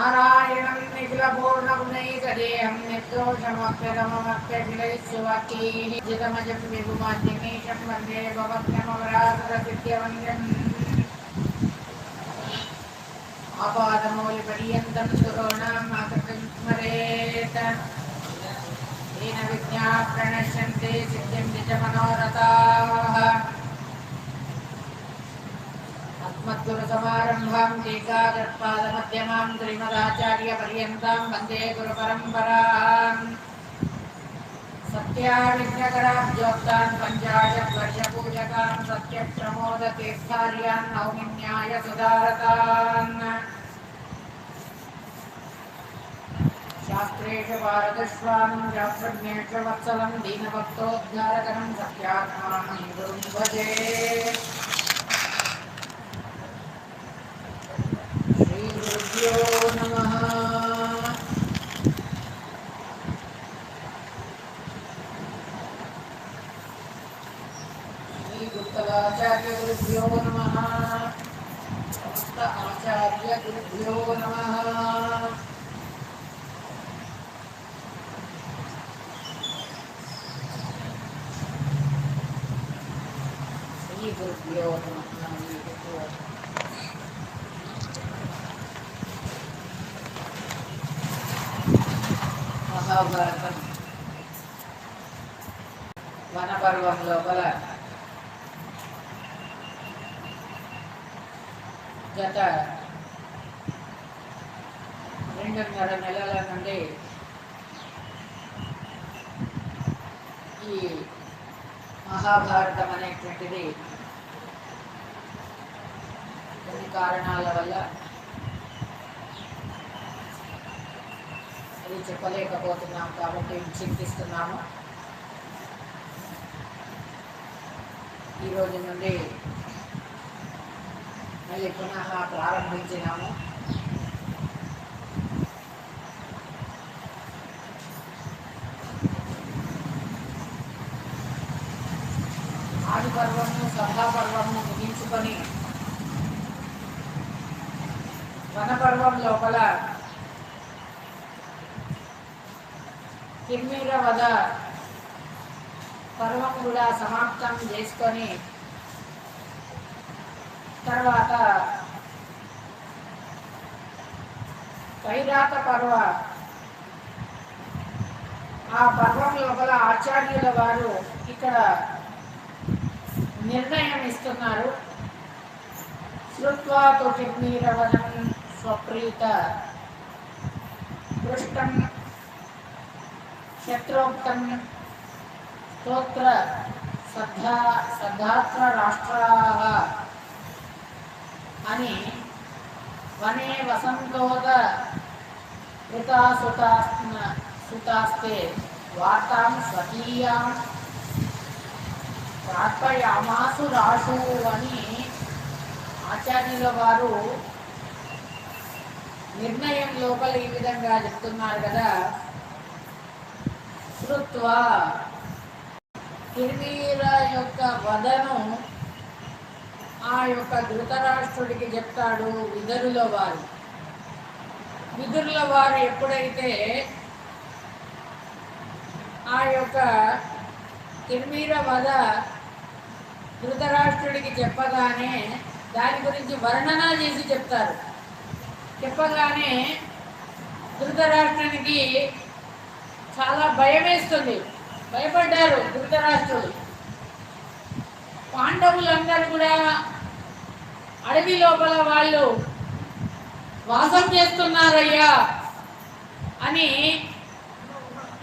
नारायणं निखिलपूर्णगुणैकदेहं निर्दोषमप्यतममप्यखिलैस्सुवाक्यैः जितमजं विभुमाद्यमीशं वन्दे भवत्यमवरासुरसिद्ध्यवन्द्यम् आपादमौलिपर्यन्तं गुरूणाम् आकृतिं स्मरेत् येन विद्याः प्रणश्यन्ते सिद्ध्यन्ति च मनोरथाः अस्मद्गुरुसमारम्भां टीकाकृत्पादमध्यमां श्रीमदाचार्यपर्यन्तां वन्दे गुरुपरम्पराम् सत्याविघ्नकराब्जोक्तान् पञ्चाशद्वर्षपूजकान् सत्यप्रमोदतीर्थार्यान् नौमिन्याय सुधारतान् शास्त्रेषु भारतस्वामिं शास्त्रज्ञेषु वत्सलं दीनभक्तोद्धारकं सत्यात्मानं गुरुं भजे। श्रीगुरुभ्यो नमः। श्रीगुरुतलाचार्यगुरुभ्यो नमः। समस्त आचार्यगुरुभ्यो नमः। श्रीगुरुभ्यो नमः। महाभारतं వనపర్వం లోపల గత 2.5 నెలల నుండి ఈ మహాభారతం అనేటువంటిది కొన్ని కారణాల వల్ల అది చెప్పలేకపోతున్నాం కాబట్టి చింతిస్తున్నాము. ఈ రోజు నుండి మళ్ళీ పునః ప్రారంభించినాము. ఆది పర్వము సభాపర్వము ముగించుకొని వనపర్వం లోపల కిర్మీర వద పర్వం కూడా సమాప్తం చేసుకొని తర్వాత కైరాత పర్వ ఆ పర్వం లోపల ఆచార్యుల వారు ఇక్కడ నిర్ణయం ఇస్తున్నారు. శ్రుత్వా తు కిర్మీరవనం స్వప్రీత పృష్టం శత్రోక్తం స్తోత్ర సద్ధాత్ర రాష్ట్రాః అని వనే వసంతోద సుతాస్తే వార్తాం స్వకీయాం ప్రార్పయామాసు రాషు అని ఆచార్యుల వారు నిర్ణయం లోపల ఈ విధంగా చెప్తున్నారు కదా. శ్రుత్వా కిర్మీర యొక్క వదను ఆ యొక్క ధృతరాష్ట్రుడికి చెప్తాడు విదురుల వారు. విదురుల వారు ఎప్పుడైతే ఆ యొక్క కిర్మీర వద ధృతరాష్ట్రుడికి చెప్పగానే దాని గురించి వర్ణన చేసి చెప్తారు. చెప్పగానే ధృతరాష్ట్రునికి చాలా భయం వేస్తుంది. భయపడ్డారు ధృతరాష్ట్రుడు. పాండవులందరూ కూడా అడవి లోపల వాళ్ళు వాసం చేస్తున్నారయ్యా అని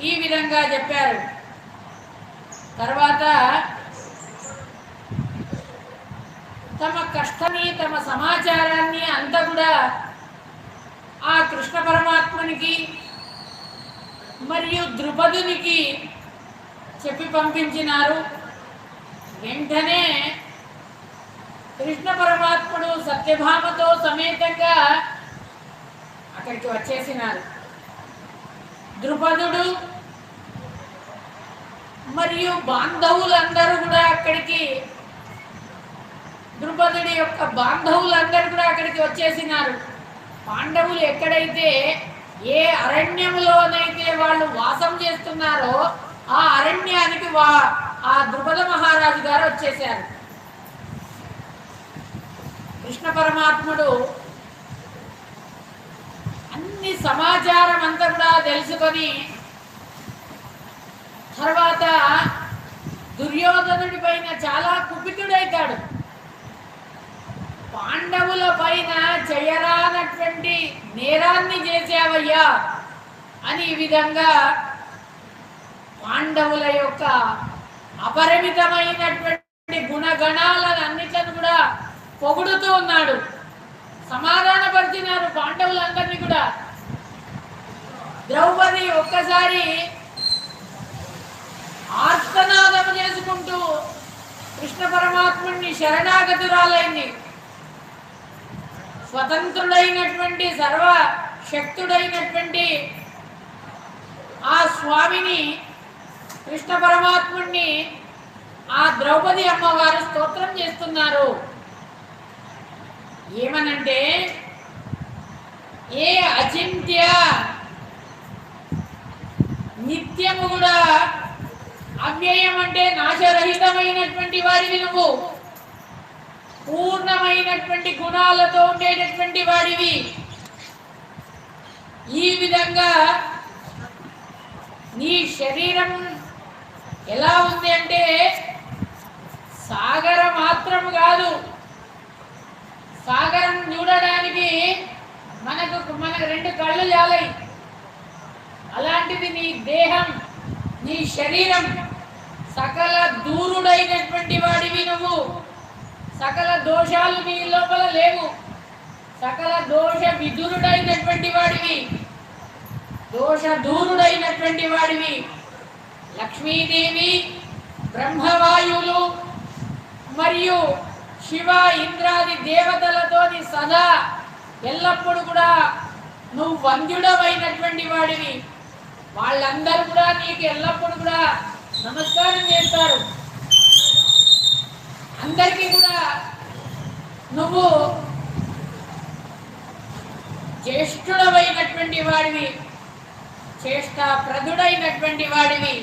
ఈ విధంగా చెప్పారు. తర్వాత తమ కష్టాన్ని తమ సమాచారాన్ని అంతా కూడా ఆ కృష్ణ పరమాత్మనికి మరియు ద్రుపదునికి చెప్పి పంపించినారు. వెంటనే కృష్ణ పరమాత్ముడు సత్యభామతో సమేతంగా అక్కడికి వచ్చేసినారు. ద్రుపదుడు మరియు బాంధవులందరూ కూడా అక్కడికి ద్రుపదుడి యొక్క బాంధవులందరూ కూడా అక్కడికి వచ్చేసినారు. పాండవులు ఎక్కడైతే ఏ అరణ్యంలోనైతే వాళ్ళు వాసం చేస్తున్నారో ఆ అరణ్యానికి ఆ ద్రుపద మహారాజు గారు వచ్చేసారు. కృష్ణ పరమాత్ముడు అన్ని సమాచారం అంతా కూడా తెలుసుకొని తర్వాత దుర్యోధనుడి పైన చాలా కుపితుడైతాడు. పాండవుల పైన చేయరానటువంటి నేరాన్ని చేసావయ్యా అని ఈ విధంగా పాండవుల యొక్క అపరిమితమైనటువంటి గుణగణాలను అన్నిట్లను కూడా పొగుడుతూ ఉన్నాడు. సమాధానపరిచినారు పాండవులందరినీ కూడా. ద్రౌపది ఒక్కసారి ఆర్తనాదం చేసుకుంటూ కృష్ణ పరమాత్ముడిని శరణాగతురాలైంది. స్వతంత్రుడైనటువంటి సర్వశక్తుడైనటువంటి ఆ స్వామిని కృష్ణ పరమాత్ముడిని ఆ ద్రౌపది అమ్మవారు స్తోత్రం చేస్తున్నారు. ఏమనంటే, ఏ అచింత్య నిత్యము కూడా అవ్యయం అంటే నాశరహితమైనటువంటి వాడివి నువ్వు, పూర్ణమైనటువంటి గుణాలతో ఉండేటటువంటి వాడివి. ఈ విధంగా నీ శరీరం ఎలా ఉంది అంటే సాగర మాత్రం కాదు. సాగరం చూడడానికి మనకు రెండు కళ్ళు చాలయి. అలాంటిది నీ దేహం, నీ శరీరం సకల దూరుడైనటువంటి వాడివి నువ్వు. సకల దోషాలు నీ లోపల లేవు. సకల దోష విదురుడైనటువంటి వాడివి, దోష దూరుడైనటువంటి వాడివి. లక్ష్మీదేవి, బ్రహ్మవాయువులు మరియు శివ ఇంద్రాది దేవతలతోని సదా ఎల్లప్పుడూ కూడా నువ్వు వంద్యుడమైనటువంటి వాడివి. వాళ్ళందరూ కూడా నీకు ఎల్లప్పుడూ కూడా నమస్కారం చేస్తారు. అందరికీ కూడా నువ్వు జ్యేష్ఠుడమైనటువంటి వాడివి, జ్యేష్ఠ ప్రదుడైనటువంటి వాడివి.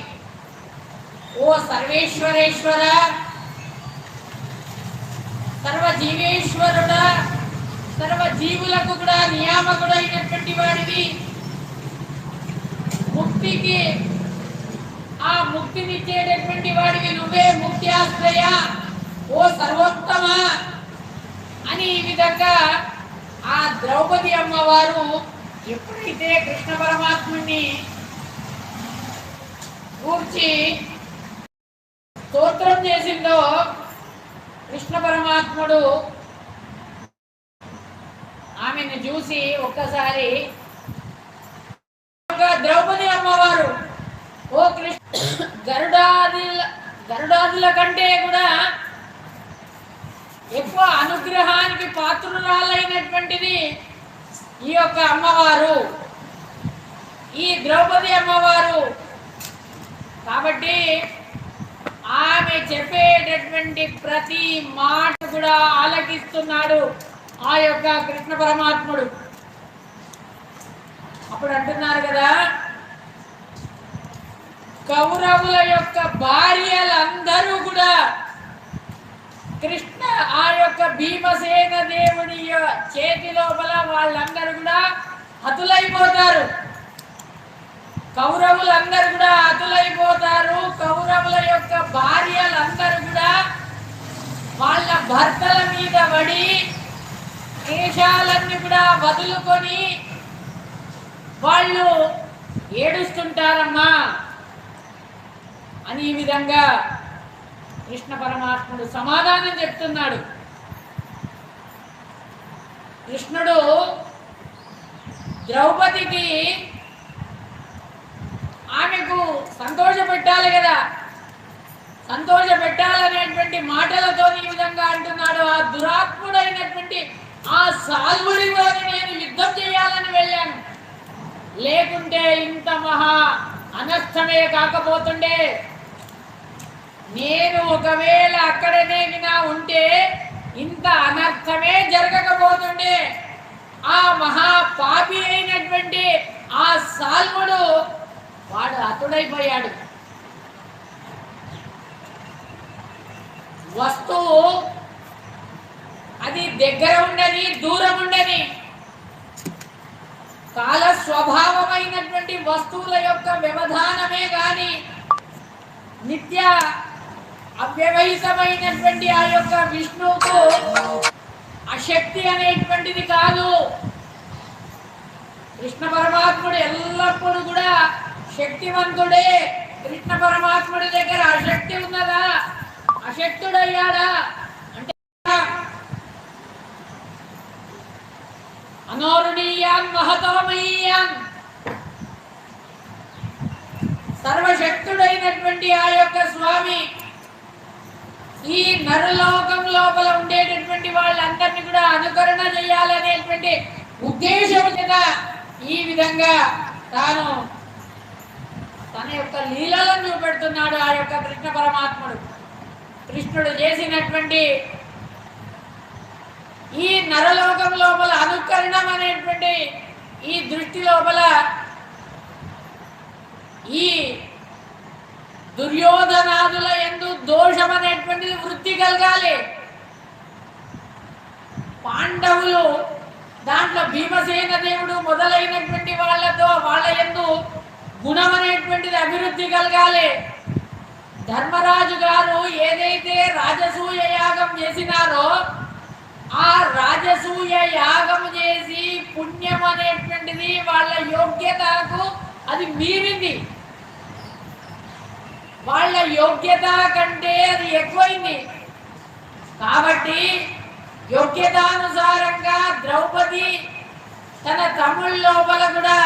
ఓ సర్వేశ్వరేశ్వర, సర్వజీవేశ్వరుడా, సర్వజీవులకు కూడా నియామకుడైనటువంటి వాడివి. ముక్తికి ఆ ముక్తినిచ్చేటటువంటి వాడివి నువ్వే. ముక్త్యాశ్రయ, ఓ సర్వోత్తమ అని ఈ విధంగా ఆ ద్రౌపది అమ్మవారు ఎప్పుడైతే కృష్ణ పరమాత్ముని కూర్చి స్తోత్రం చేసిందో, కృష్ణ పరమాత్ముడు ఆమెను చూసి ఒక్కసారి ద్రౌపది అమ్మవారు ఓ కృష్ణ, గరుడాదుల కంటే కూడా ఎక్కువ అనుగ్రహానికి పాత్రురాలైనటువంటిది ఈ యొక్క అమ్మవారు, ఈ ద్రౌపది అమ్మవారు. కాబట్టి ఆమె చెప్పేటటువంటి ప్రతి మాట కూడా ఆలకిస్తున్నాడు ఆ యొక్క కృష్ణ పరమాత్ముడు. అప్పుడు అంటున్నారు కదా, కౌరవుల యొక్క భార్యలందరూ కూడా కృష్ణ ఆ యొక్క భీమసేన దేవుడి చేతి లోపల వాళ్ళందరూ కూడా హతులైపోతారు. కౌరవులందరూ కూడా హతులైపోతారు. కౌరవుల యొక్క భార్యలందరూ కూడా వాళ్ళ భర్తల మీద పడి కేశాలన్నీ కూడా వదులుకొని వాళ్ళు ఏడుస్తుంటారమ్మా అని ఈ విధంగా కృష్ణ పరమాత్ముడు సమాధానం చెప్తున్నాడు. కృష్ణుడు ద్రౌపదికి ఆమెకు సంతోష పెట్టాలి కదా, సంతోష పెట్టాలనేటువంటి మాటలతో ఈ విధంగా అంటున్నాడు. ఆ దురాత్ముడైనటువంటి ఆ సాల్వుడిలోని నేను యుద్ధం చేయాలని వెళ్ళాను, లేకుంటే ఇంత మహా అనర్థమే కాకపోతుండే. నేను ఒకవేళ అక్కడనే వినా ఉంటే ఇంత అనర్థమే జరగకపోతుండే. ఆ మహా అయినటువంటి ఆ సాల్వుడు వాడు హతుడైపోయాడు. వస్తువు అది దగ్గర ఉండని దూరం ఉండని కాల స్వభావమైనటువంటి వస్తువుల యొక్క వ్యవధానమే గాని నిత్య అవ్యవహితమైనటువంటి ఆ యొక్క విష్ణువుకు అశక్తి అనేటువంటిది కాదు. కృష్ణ పరమాత్ముడు ఎల్లప్పుడూ కూడా శక్తివంతుడే. కృష్ణ పరమాత్ముడి దగ్గర అశక్తి ఉన్నదా? అశక్తుడయ్యాడా అంటే అనోరణీయాన్ మహతోమయ్యాన్ సర్వశక్తుడైనటువంటి ఆ యొక్క స్వామి ఈ నరలోకం లోపల ఉండేటటువంటి వాళ్ళందరినీ కూడా అనుకరణ చేయాలనేటువంటి ఉద్దేశం చేత ఈ విధంగా తాను తన యొక్క లీలలను చూపెడుతున్నాడు. ఆ యొక్క కృష్ణ పరమాత్ముడు కృష్ణుడు చేసినటువంటి ఈ నరలోకం లోపల అనుకరణం అనేటువంటి ఈ దృష్టి లోపల ఈ దుర్యోధనాదుల యందు దోషం అనేటువంటిది వృద్ధి కలగాలి. పాండవులు దాంట్లో భీమసేన దేవుడు మొదలైనటువంటి వాళ్ళతో వాళ్ళ యందు గుణం అనేటువంటిది అభివృద్ధి కలగాలి. ధర్మరాజు గారు ఏదైతే రాజసూయ యాగం చేసినారో ఆ రాజసూయ యాగం చేసి పుణ్యం అనేటువంటిది వాళ్ళ యోగ్యతకు అది మీరింది. వాళ్ళ యోగ్యత కంటే అది ఎక్కువైంది. కాబట్టి యోగ్యతానుసారంగా ద్రౌపది తన తమ్ముళ్ళ లోపల కూడా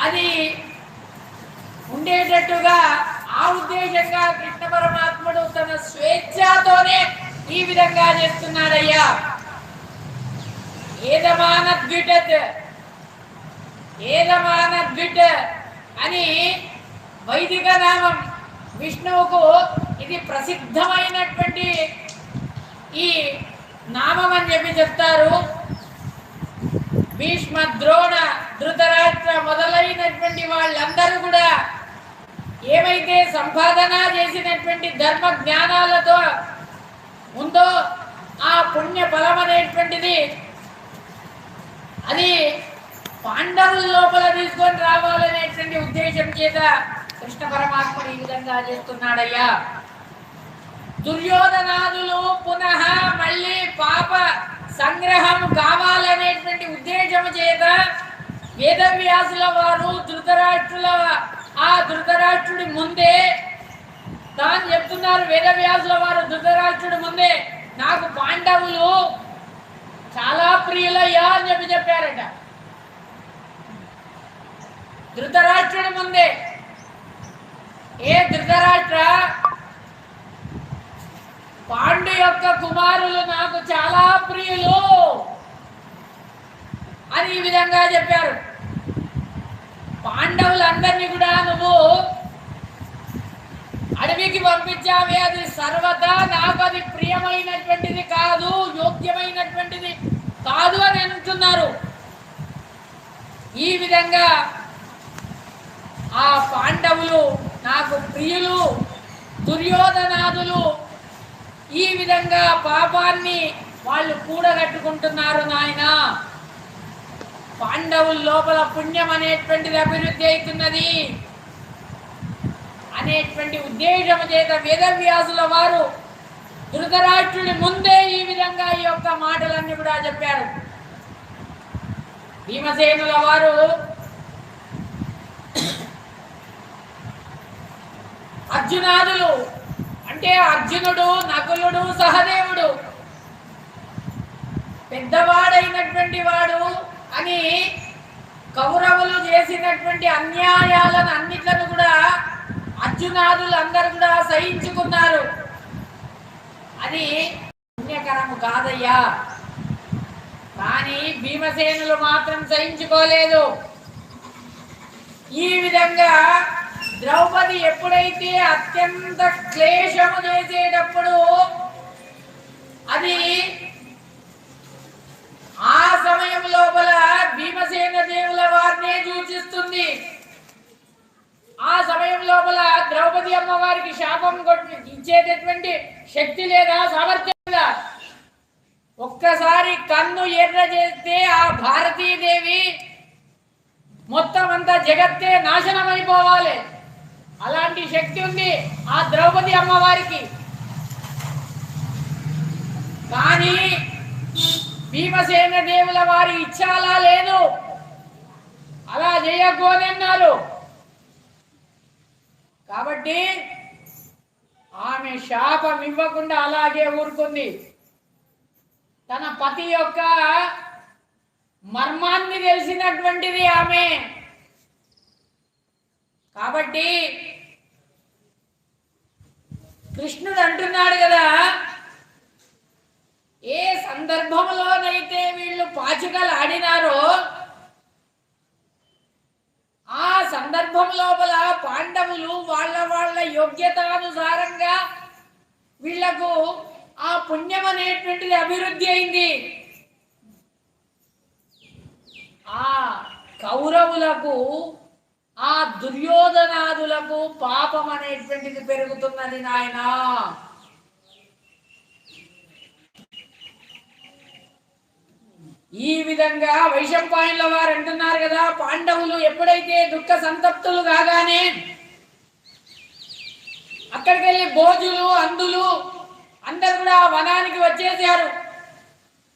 అది ఉండేటట్టుగా ఆ ఉద్దేశంగా కృష్ణ పరమాత్ముడు తన స్వేచ్ఛతోనే ఈ విధంగా చేస్తున్నాడయ్యా. ఏదమానద్విట్ అని వైదిక నామం విష్ణువుకు ఇది ప్రసిద్ధమైనటువంటి ఈ నామం అని చెప్పి చెప్తారు. భీష్మ, ద్రోణ, ధృతరాష్ట్ర మొదలైనటువంటి వాళ్ళందరూ కూడా ఏమైతే సంపాదన చేసినటువంటి ధర్మ జ్ఞానాలతో ఉందో ఆ పుణ్య ఫలం అనేటువంటిది అది పాండవుల లోపల తీసుకొని రావాలనేటువంటి ఉద్దేశం చేత కృష్ణ పరమాత్ముడు ఈ విధంగా చేస్తున్నాడయ్యా. దుర్యోధనాదులు పునః మళ్ళీ పాప సంగ్రహం కావాలనేటువంటి ఉద్దేశం చేత వేదవ్యాసుల వారు ధృతరాష్ట్రుడి ముందే తాను చెప్తున్నారు. వేదవ్యాసుల వారు ధృతరాష్ట్రుడి ముందే నాకు పాండవులు చాలా ప్రియులయ్యా అని చెప్పారట. ధృతరాష్ట్రుడి ముందే, ఏ ధృతరాష్ట్ర, పాండు యొక్క కుమారులు నాకు చాలా ప్రియులు అని ఈ విధంగా చెప్పారు. పాండవులందరినీ కూడా నువ్వు అడవికి పంపించావే, అది సర్వదా నాకు అది ప్రియమైనటువంటిది కాదు, యోగ్యమైనటువంటిది కాదు అని అంటున్నారు. ఈ విధంగా ఆ పాండవులు నాకు ప్రియులు, దుర్యోధనాదులు ఈ విధంగా పాపాన్ని వాళ్ళు కూడగట్టుకుంటున్నారు. నాయన, పాండవుల లోపల పుణ్యం అనేటువంటిది అభివృద్ధి అవుతున్నది అనేటువంటి ఉద్దేశం చేత వేదవ్యాసుల వారు ధృతరాష్ట్రుడి ముందే ఈ విధంగా ఈ యొక్క మాటలన్నీ కూడా చెప్పారు. భీమసేనుల వారు అర్జునాదులు అంటే అర్జునుడు, నకులుడు, సహదేవుడు పెద్దవాడైనటువంటి వాడు అని కౌరవులు చేసినటువంటి అన్యాయాలను అన్నిట్లను కూడా అర్జునాదులు అందరూ కూడా సహించుకున్నారు. అది పుణ్యకరము కాదయ్యా. కానీ భీమసేనులు మాత్రం సహించుకోలేదు. ఈ విధంగా ద్రౌపది ఎప్పుడైతే అత్యంత క్లేశము చేసేటప్పుడు అది ఆ సమయం లోపల భీమసేన దేవుల వారు శాపం ఇచ్చేటటువంటి శక్తి లేదా, సామర్థ్యం లేదా? ఒక్కసారి కన్ను ఎర్ర చేస్తే ఆ భారతీదేవి మొత్తం అంతా జగత్తే నాశనం అయిపోవాలి. అలాంటి శక్తి ఉంది ఆ ద్రౌపది అమ్మవారికి. కానీ భీమసేన దేవుల వారి ఇచ్చ అలా లేదు, అలా చేయకూడదన్నారు. కాబట్టి ఆమె శాపం ఇవ్వకుండా అలాగే ఊరుకుంది. తన పతి యొక్క మర్మాన్ని తెలిసినటువంటిది ఆమె. కాబట్టి కృష్ణుడు అంటున్నాడు కదా, ఏ సందర్భంలోనైతే వీళ్ళు పాచికలు ఆడినారో ఆ సందర్భం లోపల పాండవులు వాళ్ళ యోగ్యతానుసారంగా వీళ్లకు ఆ పుణ్యం అనేటువంటిది అభివృద్ధి అయింది. ఆ కౌరవులకు ఆ దుర్యోధనాదులకు పాపం అనేటువంటిది పెరుగుతున్నది నాయన. ఈ విధంగా వైశంపాయనుల వారు అంటున్నారు కదా, పాండవులు ఎప్పుడైతే దుఃఖ సంతప్తులు కాగానే అక్కడికి వెళ్ళి భోజులు అందులు అందరు కూడా వనానికి వచ్చేసారు.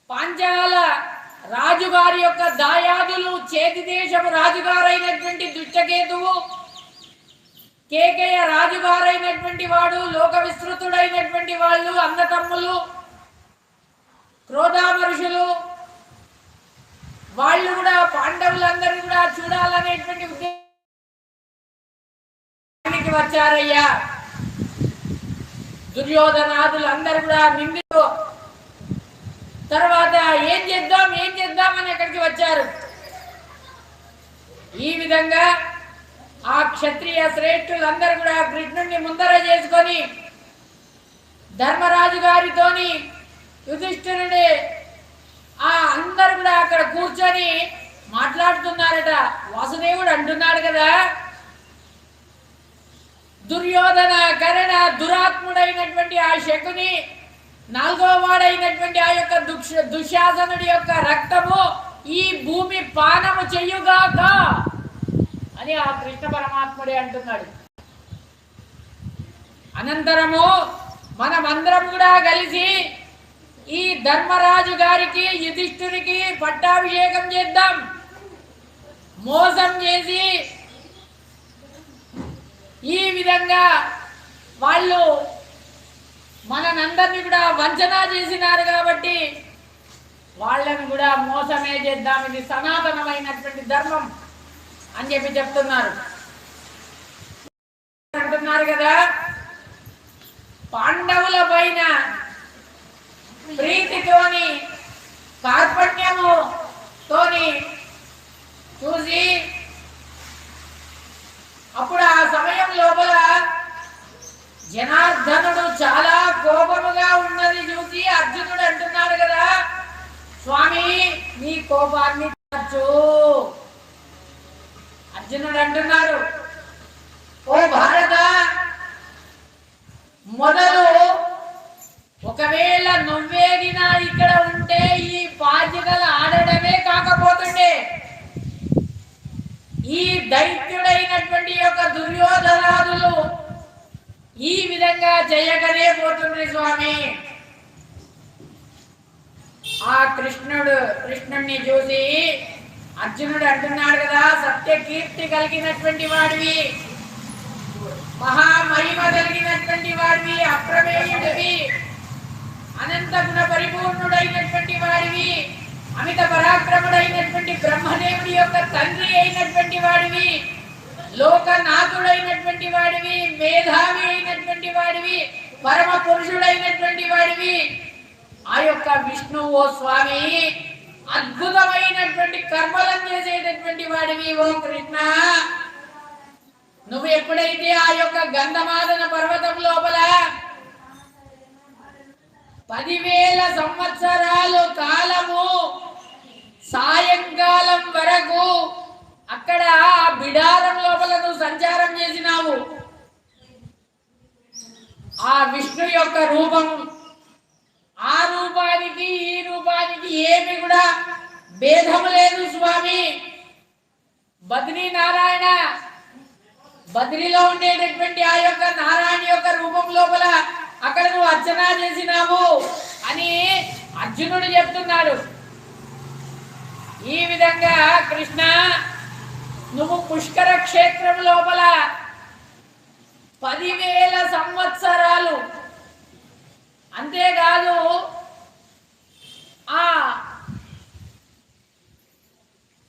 పాంచాల రాజుగారి యొక్క దాయాదులు, చేతి దేశపు రాజుగారైనటువంటి దుష్టకేతువు, కేకయ్య రాజుగారైనటువంటి వాడు, లోక విస్తృతుడైనటువంటి వాళ్ళు, అన్నతమ్ములు, క్రోధామరుషులు, వాళ్ళు కూడా పాండవులందరూ కూడా చూడాలనేటువంటి ఉద్దేశానికి వచ్చారయ్యా. దుర్యోధనాదులు అందరూ కూడా నిందితు తర్వాత ఏం చేద్దాం అని అక్కడికి వచ్చారు. ఈ విధంగా ఆ క్షత్రియ శ్రేష్ఠులందరూ కూడా కృష్ణుడిని ముందర చేసుకొని ధర్మరాజు గారితోని యుధిష్ఠిరుడి ఆ అందరు కూడా అక్కడ కూర్చొని మాట్లాడుతున్నారట. వాసుదేవుడు అంటున్నాడు కదా, దుర్యోధన కరణ దురాత్ముడైనటువంటి ఆ శకుని, నాలుగో వాడైనటువంటి ఆ యొక్క దుశ్శాసనుడి యొక్క రక్తము ఈ భూమి పానము చెయ్యుగాక అని ఆ కృష్ణ పరమాత్ముడే అంటున్నాడు. అనంతరము మనమందరం కూడా కలిసి ఈ ధర్మరాజు గారికి యుధిష్ఠురికి పట్టాభిషేకం చేద్దాం. మోసం చేసి ఈ విధంగా వాళ్ళు మనందరినీ కూడా వంచన చేసినారు కాబట్టి వాళ్ళని కూడా మోసమే చేద్దాం, ఇది సనాతనమైనటువంటి ధర్మం అని చెప్పి చెప్తున్నారు. అంటున్నారు కదా, పాండవుల పైన ప్రీతితోని కార్పణ్యము తోని చూసి అప్పుడు ఆ సమయం లోపల జనార్దనుడు చాలా కోపముగా ఉన్నది చూసి అర్జునుడు అంటున్నాడు కదా, స్వామి నీ కోపాన్ని తగ్గించు. అర్జునుడు అంటున్నాడు, ఓ భారత, మొదలు ఒకవేళ నువ్వేగినా ఇక్కడ ఉంటే ఈ పాచికలు ఆడడమే కాకపోతుండే, ఈ దైత్యుడైనటువంటి యొక్క దుర్యోధనాదులు ఈ విధంగా చేయకనే పోతుంది స్వామి. ఆ కృష్ణుడిని చూసి అర్జునుడు అంటున్నాడు కదా, సత్య కీర్తి కలిగినటువంటి వాడివి, మహామహిమ కలిగినటువంటి వాడివి, అప్రమేయుడివి, అనంత గుణ పరిపూర్ణుడైనటువంటి వాడివి, అమిత పరాక్రముడైనటువంటి బ్రహ్మదేవుడి యొక్క తండ్రి అయినటువంటి వాడివి, లోకనాథుడైనటువంటి వాడివి, మేధావి అయినటువంటి వాడివి, పరమ పురుషుడైనటువంటి వాడివి, ఆ యొక్క విష్ణువు ఓ స్వామి అద్భుతమైనటువంటి కర్మలను చేసేటటువంటి వాడివి. ఓ కృష్ణ, నువ్వు ఎప్పుడైతే ఆ యొక్క గంధమాదన పర్వతం లోపల 10,000 సంవత్సరాలు కాలము సాయంకాలం వరకు అక్కడ బిడారం లోపల నువ్వు సంచారం చేసినావు. ఆ విష్ణు యొక్క రూపం, ఆ రూపానికి ఈ రూపానికి ఏమి కూడా భేదము లేదు స్వామి. బద్రీ నారాయణ, బద్రీలో ఉండేటటువంటి ఆ యొక్క నారాయణ యొక్క రూపం లోపల అక్కడ నువ్వు అర్చన చేసినావు అని అర్జునుడు చెప్తున్నాడు. ఈ విధంగా కృష్ణ నువ్వు పుష్కర క్షేత్రం లోపల 10,000 సంవత్సరాలు, అంతేకాదు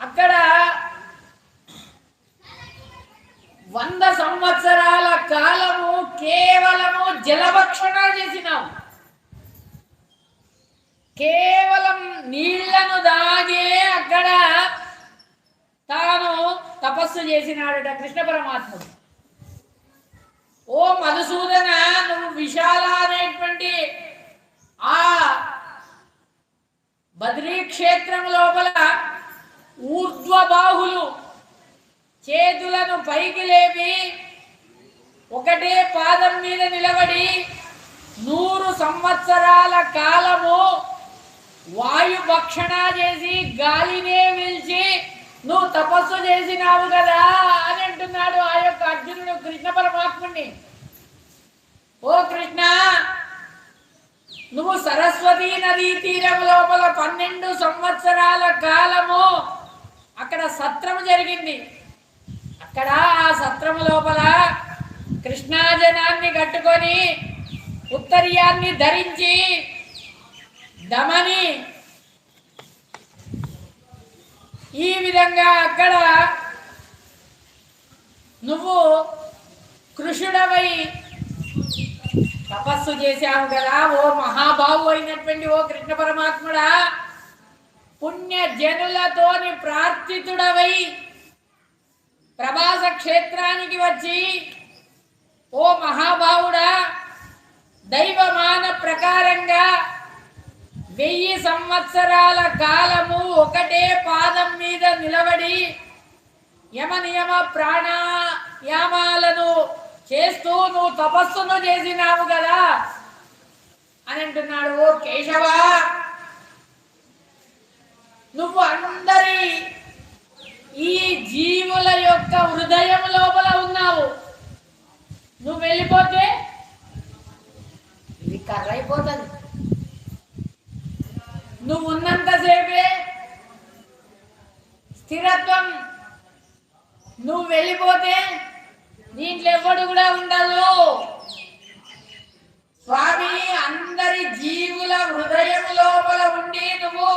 అక్కడ 100 సంవత్సరాల కాలము కేవలము జలభక్షణ చేసినావు. కేవలం నీళ్లను దాగే అక్కడ తాను తపస్సు చేసినాడట కృష్ణ పరమాత్ముడు. ఓ మధుసూదన, నువ్వు విశాల అనేటువంటి ఆ బద్రీ క్షేత్రం లోపల ఊర్ధ్వబాహులు చేతులను పైకి లేపి ఒకటే పాదం మీద నిలబడి 100 సంవత్సరాల కాలము వాయు భక్షణ చేసి గాలినే పిలిచి నువ్వు తపస్సు చేసినావు కదా అని అంటున్నాడు ఆ యొక్క అర్జునుడు కృష్ణ పరమాత్ముని. ఓ కృష్ణ, నువ్వు సరస్వతీ నదీ తీరం లోపల 12 సంవత్సరాల కాలము అక్కడ సత్రము జరిగింది. అక్కడ ఆ సత్రము లోపల కృష్ణాజనాన్ని కట్టుకొని ఉత్తరీయాన్ని ధరించి దమని ఈ విధంగా అక్కడ నువ్వు కృషుడవై తపస్సు చేశావు కదా. ఓ మహాబాహు అయినటువంటి ఓ కృష్ణ పరమాత్ముడా, పుణ్య జనులతోని ప్రార్థితుడవై ప్రభాస క్షేత్రానికి వచ్చి ఓ మహాబాహుడా, దైవమాన ప్రకారంగా 1000 సంవత్సరాల కాలము ఒకటే పాదం మీద నిలబడి యమ నియమ ప్రాణాయామాలను చేస్తూ నువ్వు తపస్సును చేసినావు కదా అని అంటున్నాడు. ఓ కేశవ, నువ్వు అందరి ఈ జీవుల యొక్క హృదయం లోపల ఉన్నావు. నువ్వు వెళ్ళిపోతే ఇది కర్రైపోతుంది. నువ్వు ఉన్నంతసేపే స్థిరత్వం, నువ్వు వెళ్ళిపోతే దీంట్లో ఎవడు కూడా ఉండదు. స్వామి, అందరి జీవుల హృదయం లోపల ఉండి నువ్వు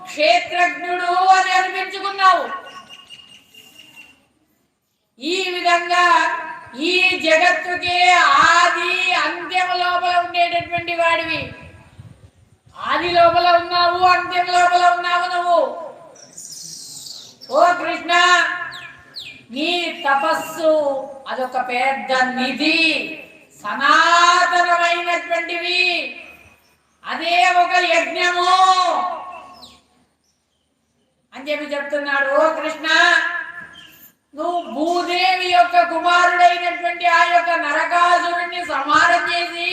క్షేత్రజ్ఞుడు అని అనిపించుకున్నావు. ఈ విధంగా ఈ జగత్తుకే ఆది అంత్యం లోపల ఉండేటటువంటి వాడివి. ఆది లోపల ఉన్నావు, అంత్యం లోపల ఉన్నావు నువ్వు. ఓ కృష్ణ, నీ తపస్సు అదొక పెద్ద నిధి, సనాతనమైనటువంటివి. అదే ఒక యజ్ఞము అని చెప్పి చెప్తున్నాడు. ఓ కృష్ణ, నువ్వు భూదేవి యొక్క కుమారుడైనటువంటి ఆ యొక్క నరకాసురుణ్ణి సంహారం చేసి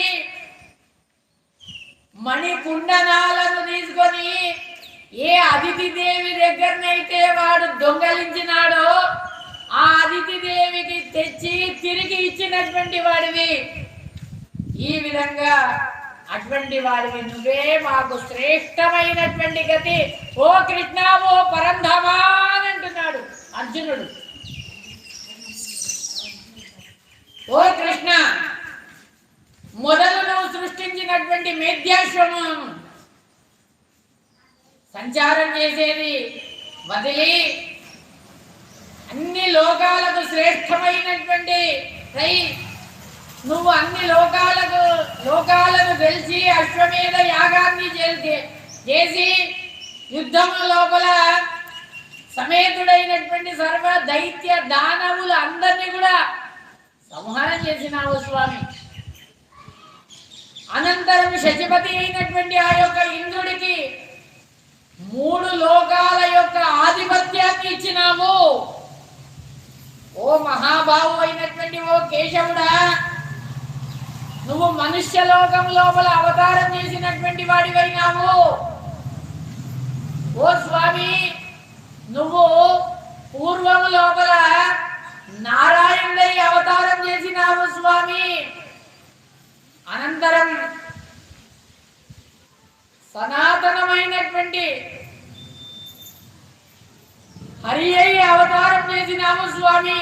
మణి కుండనాలను తీసుకొని ఏ అదితి దేవి దగ్గరనైతే వాడు దొంగలించినాడో ఆ అదితి దేవికి తెచ్చి తిరిగి ఇచ్చినటువంటి వాడివి. ఈ విధంగా అటువంటి వాడివి నువ్వే మాకు శ్రేష్టమైనటువంటి గతి. ఓ కృష్ణ, ఓ పరంధామా అని అంటున్నాడు అర్జునుడు. ఓ కృష్ణ, మొదలు నువ్వు సృష్టించినటువంటి మేధ్యాశ్రమం సంచారం చేసేది వదిలి అన్ని లోకాలకు శ్రేష్టమైనటువంటి నువ్వు అన్ని లోకాలను గెలిచి అశ్వమేధ యాగాన్ని చేసి యుద్ధము లోపల సమేతుడైనటువంటి సర్వ దైత్య దానవులు అందరినీ కూడా సంహారం చేసినావు స్వామి. అనంతరం శచిపతి అయినటువంటి ఆ యొక్క ఇంద్రుడికి 3 లోకాల యొక్క ఆధిపత్యాన్ని ఇచ్చినావు. ఓ మహాబాహు అయినటువంటి ఓ కేశవుడా, నువ్వు మనుష్య లోకం లోపల అవతారం చేసినటువంటి వాడివైనావు. ఓ స్వామి, నువ్వు పూర్వం లోపల నారాయణుడై అవతారం చేసినావు స్వామి. అనంతరం సనాతనమైనటువంటి హరి అయి అవతారం చేసినావు స్వామి.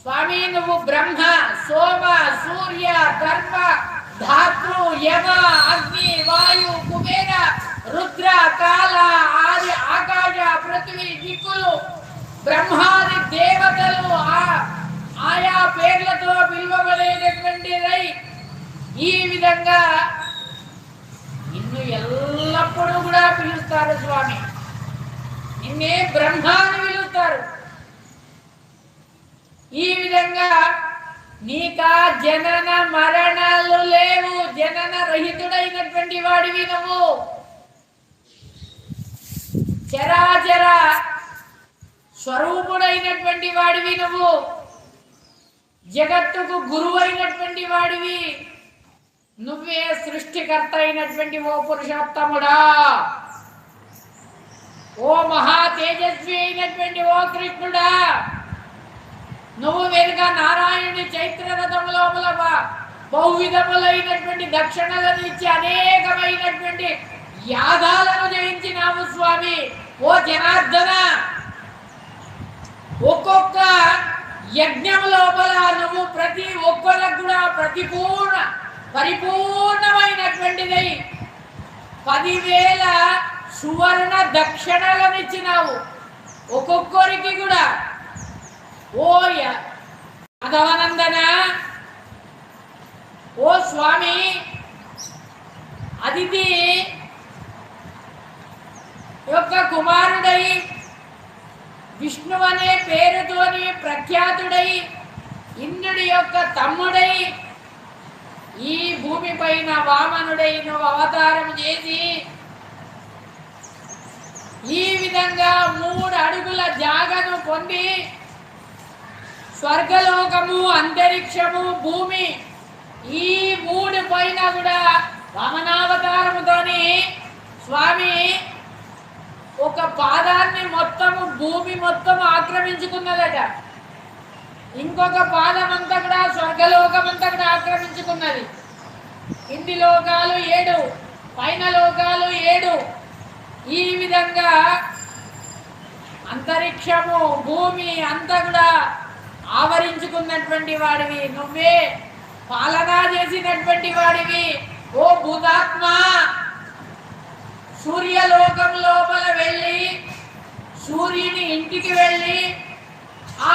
స్వామి, నువ్వు బ్రహ్మ, సోమ, సూర్య, ధర్మ, ధాతృ, యమ, అగ్ని, వాయు, కుబేర, రుద్ర, కాల, ఆది, ఆకాశ, పృథ్వీ, దిక్కులు, బ్రహ్మాది దేవతలు ఆయా పేర్లతో పిలువబడేటటువంటి ఈ విధంగా నిన్ను ఎల్లప్పుడూ కూడా పిలుస్తారు స్వామి. నిన్నే బ్రహ్మ అని పిలుస్తారు. ఈ విధంగా నీకా జనన మరణాలు లేవు. జనన రహితుడైనటువంటి వాడివి నువ్వు. చరాచర స్వరూపుడైనటువంటి వాడివి నువ్వు. జగత్తుకు గురువు అయినటువంటి వాడివి నువ్వే. సృష్టికర్త అయినటువంటి ఓ పురుషోత్తముడా, ఓ మహా తేజస్వి అయినటువంటి ఓ కృష్ణుడా, నువ్వు వెనుక నారాయణుని చైత్ర రథం లోపల బహువిధములైనటువంటి దక్షిణలను ఇచ్చి అనేకమైనటువంటి యాగాలను జయించినావు స్వామి. ఓ జనార్దన, ఒక్కొక్క యజ్ఞం లోపల నువ్వు ప్రతి ఒక్కరికి కూడా పరిపూర్ణమైనటువంటిదై 10,000 సువర్ణ దక్షిణలను ఇచ్చినావు ఒక్కొక్కరికి కూడా. ఓ మాధవనందన, ఓ స్వామి, అదితి యొక్క కుమారుడై విష్ణు అనే పేరుతోని ప్రఖ్యాతుడై ఇంద్రుడి యొక్క తమ్ముడై ఈ భూమి పైన వామనుడై నువ్వు అవతారం చేసి ఈ విధంగా 3 అడుగుల జాగను పొంది స్వర్గలోకము, అంతరిక్షము, భూమి ఈ 3 పైన కూడా వామనావతారముతోని స్వామి ఒక పాదాన్ని మొత్తము భూమి మొత్తం ఆక్రమించుకున్నదట. ఇంకొక పాదం అంతా కూడా స్వర్గలోకం అంతా కూడా ఆక్రమించుకున్నది. కింది లోకాలు 7, పైన లోకాలు 7. ఈ విధంగా అంతరిక్షము, భూమి అంతా కూడా ఆవరించుకున్నటువంటి వాడివి నువ్వే. పాలనా చేసినటువంటి వాడివి. ఓ భూతాత్మ, సూర్యలోకం లోపల వెళ్ళి సూర్యుని ఇంటికి వెళ్ళి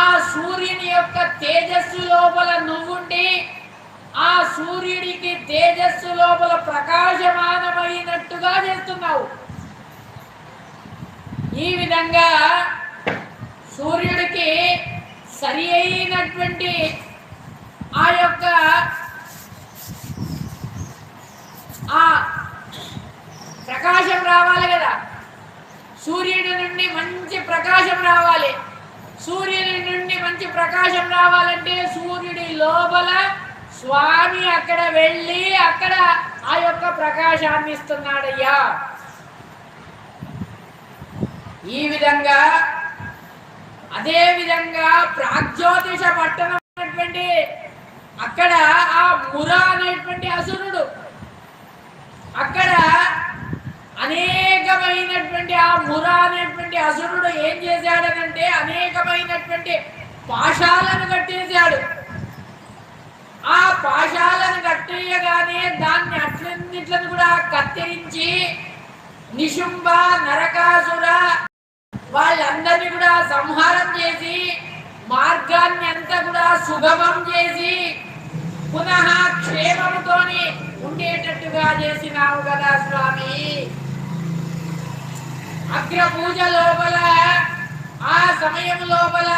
ఆ సూర్యుని యొక్క తేజస్సు లోపల నువ్వుండి ఆ సూర్యుడికి తేజస్సు లోపల ప్రకాశమానమైనట్టుగా చేస్తున్నావు. ఈ విధంగా సూర్యుడికి సరి అయినటువంటి ఆ యొక్క ప్రకాశం రావాలి కదా. సూర్యుడి నుండి మంచి ప్రకాశం రావాలి. సూర్యుడి నుండి మంచి ప్రకాశం రావాలంటే సూర్యుడి లోపల స్వామి అక్కడ వెళ్ళి అక్కడ ఆ యొక్క ప్రకాశాన్ని ఇస్తున్నాడయ్యా. ఈ విధంగా అదే విధంగా ప్రాగ్జ్యోతిష పట్టణం అనేటువంటి అక్కడ ఆ ముర అనేటువంటి అసురుడు అక్కడ అనేకమైనటువంటి ఆ ముర అనేటువంటి అసురుడు ఏం చేశాడనంటే అనేకమైనటువంటి పాశాలను కట్టేశాడు. ఆ పాశాలను కట్టేయగానే దాన్ని అట్లన్నిట్లను కూడా కత్తిరించి నిశుంభ, నరకాసుర వాళ్ళందరినీ కూడా సంహారం చేసి మార్గాన్ని అంతా కూడా సుగమం చేసి పునః క్షేమముతోని ఉండేటట్టుగా చేసినావు కదా స్వామి. అగ్ర పూజ లోపల ఆ సమయం లోపల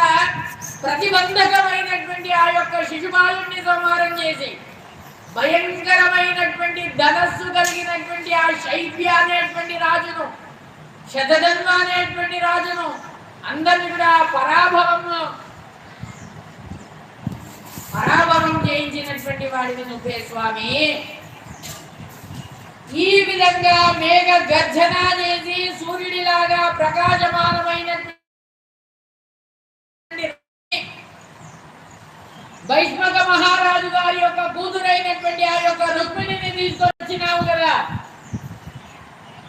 ప్రతిబంధకమైనటువంటి ఆ యొక్క శిశుపాలుని సంహారం చేసి భయంకరమైనటువంటి ధనస్సు కలిగినటువంటి ఆ శైబ్య అనేటువంటి రాజును, శతధన్వ అనేటువంటి రాజును అందరిని కూడా పరాభవంలో పరాభవం చేయించినటువంటి వాడివి నువ్వే స్వామి. ఈ విధంగా మేఘ గర్జన చేసి సూర్యుడిలాగా ప్రకాశమానమైనటువంటి వైష్ణవ మహారాజు గారి యొక్క కూతురైనటువంటి ఆ యొక్క రుక్మిణిని తీసుకొచ్చినావు కదా.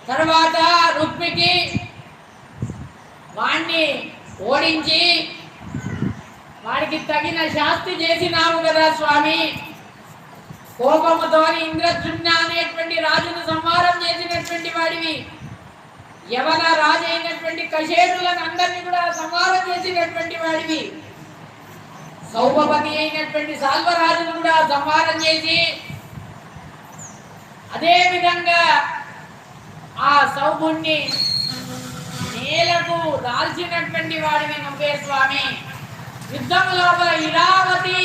తర్వాత రుక్మికి వాణ్ణి ఓడించి వాడికి తగిన శాస్తి చేసినావు కదా స్వామి. కోపముతో ఇంద్రద్యుమ్న అనేటువంటి రాజును సంహారం చేసినటువంటి వాడివి. యవన రాజు అయినటువంటి కశేరులను అందరినీ కూడా సంహారం చేసినటువంటి వాడివి. సౌభపతి అయినటువంటి సాల్వరాజును కూడా సంహారం చేసి అదే విధంగా ఆ సౌభుణ్ణి నేలకు దాల్చినటువంటి వాడివి నువ్వే స్వామి. యుద్ధం లోపల ఇరావతి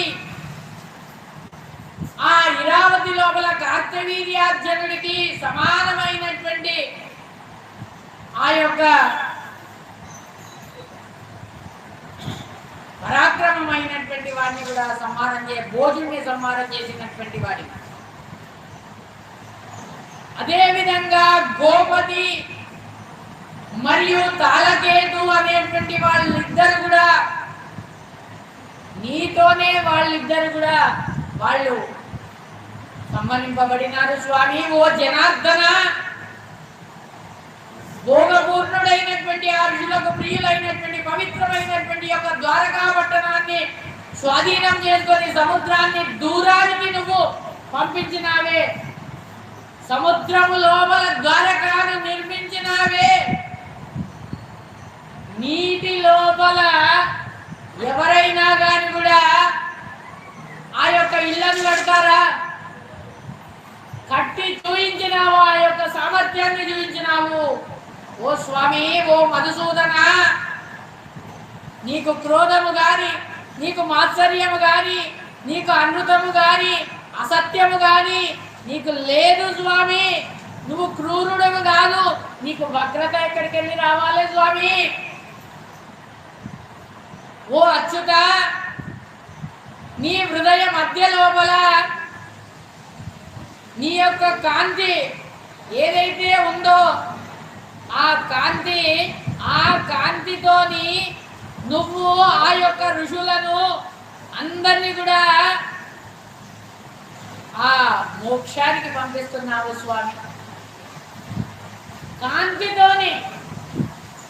లోపల కార్తవీర్యార్జునుడికి సమానమైనటువంటి ఆ యొక్క పరాక్రమమైనటువంటి వాడిని కూడా భోజుడిని సంహారం చేసినటువంటి వాడి. అదే విధంగా గోపతి మరియు తాళకేతు అనేటువంటి వాళ్ళిద్దరు కూడా నీతోనే వాళ్ళు సంబంధింపబడినారు స్వామి. ఓ జనార్దన, భోగపూర్ణుడైనటువంటి అర్జునులకు ప్రియులైనటువంటి పవిత్రమైనటువంటి యొక్క ద్వారకా పట్టణాన్ని స్వాధీనం చేసుకొని సముద్రాన్ని దూరానికి నువ్వు పంపించినావే. సముద్రము లోపల ద్వారకాను నిర్మించినావే. నీటి లోపల ఎవరైనా కానీ కూడా ఆ యొక్క ఇళ్లను కడతారా? కట్టి చూయించినావు, ఆ యొక్క సామర్థ్యాన్ని చూయించినావు. ఓ స్వామి, ఓ మధుసూదన, నీకు క్రోధము గాని, నీకు మాత్సర్యము గాని, నీకు అనృతము గాని, అసత్యము గాని నీకు లేదు స్వామి. నువ్వు క్రూరుడము కాదు. నీకు వక్రత ఎక్కడికి వెళ్ళి రావాలి స్వామి. ఓ అచ్యుత, నీ హృదయ మధ్య లోపల నీ యొక్క కాంతి ఏదైతే ఉందో ఆ కాంతితోని నువ్వు ఆ యొక్క ఋషులను అందరినీ కూడా ఆ మోక్షానికి పంపిస్తున్నావు స్వామి. కాంతితోని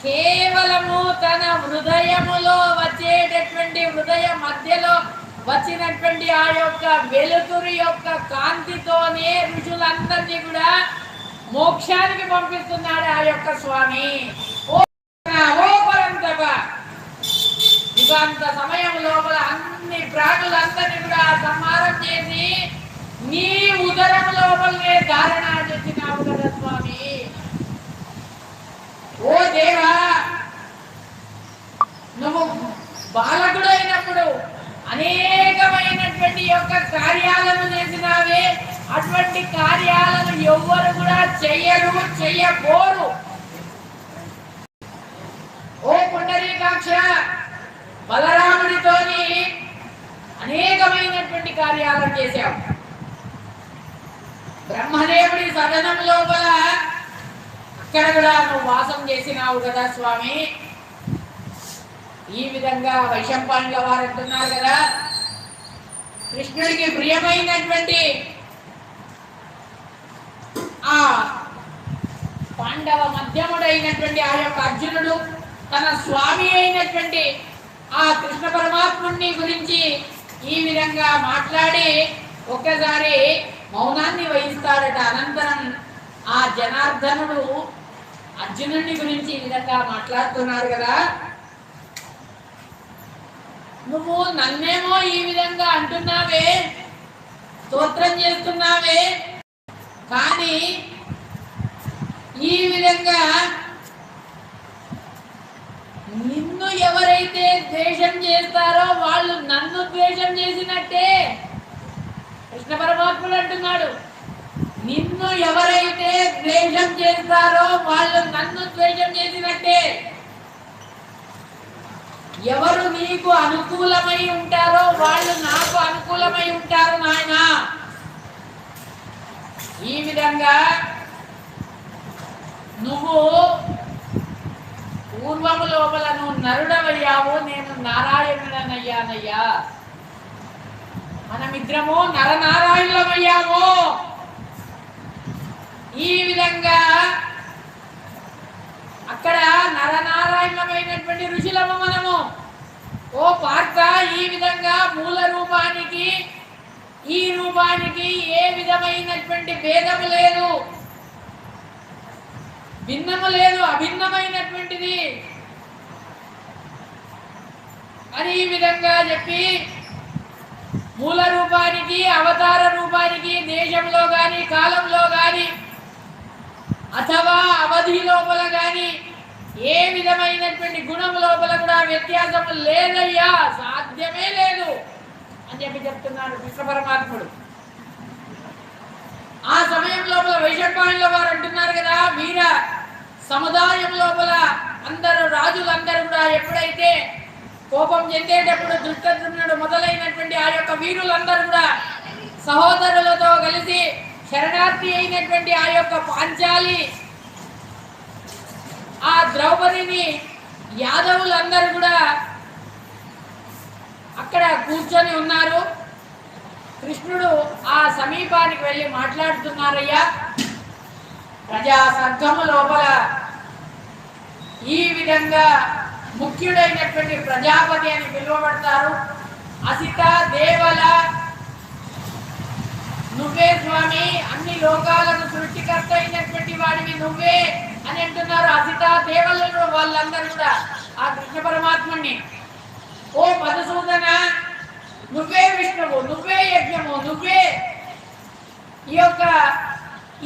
కేవలము తన హృదయములో వచ్చేటటువంటి హృదయ మధ్యలో వచ్చినటువంటి ఆ యొక్క వెలుతురు యొక్క కాంతితోనే ఋషులందరినీ కూడా మోక్షానికి పంపిస్తున్నాడు ఆ యొక్క స్వామి. ఓ పరంతప, యుగాంత సమయం లోపల అన్ని ప్రాణులందరినీ కూడా సంహారం చేసి నీ ఉదరం లోపలనే ధారణ చేసినావు కదా స్వామి. ఓ దేవా, నువ్వు బాలకుడు అయినప్పుడు అనేకమైనటువంటి యొక్క కార్యాలను చేసినావే. అటువంటి కార్యాలను ఎవ్వరు కూడా చెయ్యబోరు. ఓ పుండరీకాక్ష, బలరాముడితోని అనేకమైనటువంటి కార్యాలను చేశావు. బ్రహ్మదేవుడి సదనం లోపల అక్కడ కూడా నువ్వు వాసం చేసినావు కదా స్వామి. ఈ విధంగా వైశంపాయనుల వారు అంటున్నారు కదా, కృష్ణుడికి ప్రియమైనటువంటి ఆ పాండవ మధ్యముడైనటువంటి ఆ యొక్క అర్జునుడు తన స్వామి అయినటువంటి ఆ కృష్ణ పరమాత్ముని గురించి ఈ విధంగా మాట్లాడి ఒక్కసారి మౌనాన్ని వహిస్తాడట. అనంతరం ఆ జనార్దనుడు అర్జునుడి గురించి ఈ విధంగా మాట్లాడుతున్నారు కదా, నువ్వు నన్నేమో ఈ విధంగా అంటున్నావే, స్తోత్రం చేస్తున్నావే, కానీ ఈ విధంగా నిన్ను ఎవరైతే ద్వేషం చేస్తారో వాళ్ళు నన్ను ద్వేషం చేసినట్టే. కృష్ణ పరమాత్ముడు అంటున్నాడు, నిన్ను ఎవరైతే ద్వేషం చేస్తారో వాళ్ళు నన్ను ద్వేషం చేసినట్టే. ఎవరు నీకు అనుకూలమై ఉంటారో వాళ్ళు నాకు అనుకూలమై ఉంటారు నాయన. ఈ విధంగా నువ్వు పూర్వము లోపల నువ్వు నరుడవయ్యావు, నేను నారాయణుడనయ్యానయ్యా. మనమిద్దరము నరనారాయణులమయ్యాము. ఈ విధంగా అక్కడ నరనారాయణమైనటువంటి ఋషులము మనము. ఓ పార్థ, ఈ విధంగా మూల రూపానికి ఈ రూపానికి ఏ విధమైనటువంటి భేదము లేదు, భిన్నము లేదు, అభిన్నమైనటువంటిది అని ఈ విధంగా చెప్పి మూల రూపానికి అవతార రూపానికి దేశంలో గాని కాలంలో గాని అథవా అవధి లోపల గాని ఏ విధమైనటువంటి గుణం లోపల కూడా వ్యత్యాసం లేదయ్యా, సాధ్యమే లేదు అని చెప్పి చెప్తున్నాడు కృష్ణ పరమాత్ముడు. ఆ సమయం లోపల వైశంపాయనుల వారు అంటున్నారు కదా, వీర సముదాయం లోపల అందరూ రాజులందరూ కూడా ఎప్పుడైతే కోపం చెందేటప్పుడు దుష్టద్రుమ్నుడు మొదలైనటువంటి ఆ యొక్క వీరులందరూ కూడా సహోదరులతో కలిసి శరణార్థి అయినటువంటి ఆ యొక్క పాంచాలి ఆ ద్రౌపదిని యాదవులందరూ కూడా అక్కడ కూర్చొని ఉన్నారు. కృష్ణుడు ఆ సమీపానికి వెళ్ళి మాట్లాడుతున్నారయ్యా, ప్రజా సర్గము లోపల ఈ విధంగా ముఖ్యుడైనటువంటి ప్రజాపతి అని పిలువబడతారు. అసిత దేవల నువ్వే స్వామి, అన్ని లోకాలకు సృష్టికర్త అయినటువంటి వాడివి నువ్వే అని అంటున్నారు. అసిత దేవలను వాళ్ళందరూ కూడా ఆ కృష్ణ పరమాత్ముని, ఓ మధుసూదన నువ్వే విష్ణువు, నువ్వే యజ్ఞము, నువ్వే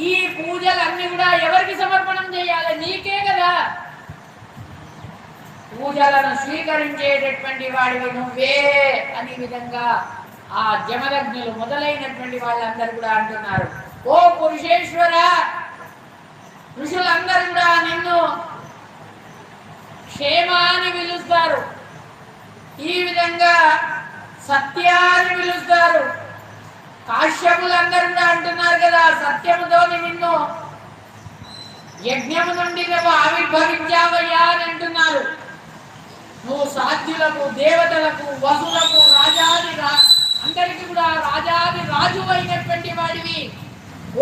ఈ పూజలన్నీ కూడా ఎవరికి సమర్పణం చేయాలి? నీకే కదా. పూజలను స్వీకరించేటటువంటి వాడివి నువ్వే అని విధంగా ఆ జమదగ్నులు మొదలైనటువంటి వాళ్ళందరూ కూడా అంటున్నారు. ఓ పురుషేశ్వర, ఋషులందరూ కూడా నిన్ను క్షేమ అని పిలుస్తారు, ఈ విధంగా సత్య అని పిలుస్తారు. కాశ్యపులందరూ కూడా అంటున్నారు కదా, సత్యముతో నిన్ను యజ్ఞము నుండి నువ్వు ఆవిర్భవించావయ్యా అని అంటున్నారు. నువ్వు సాధ్యులకు, దేవతలకు, వసులకు, అందరికీ కూడా రాజాది రాజు అయినటువంటి వాడివి.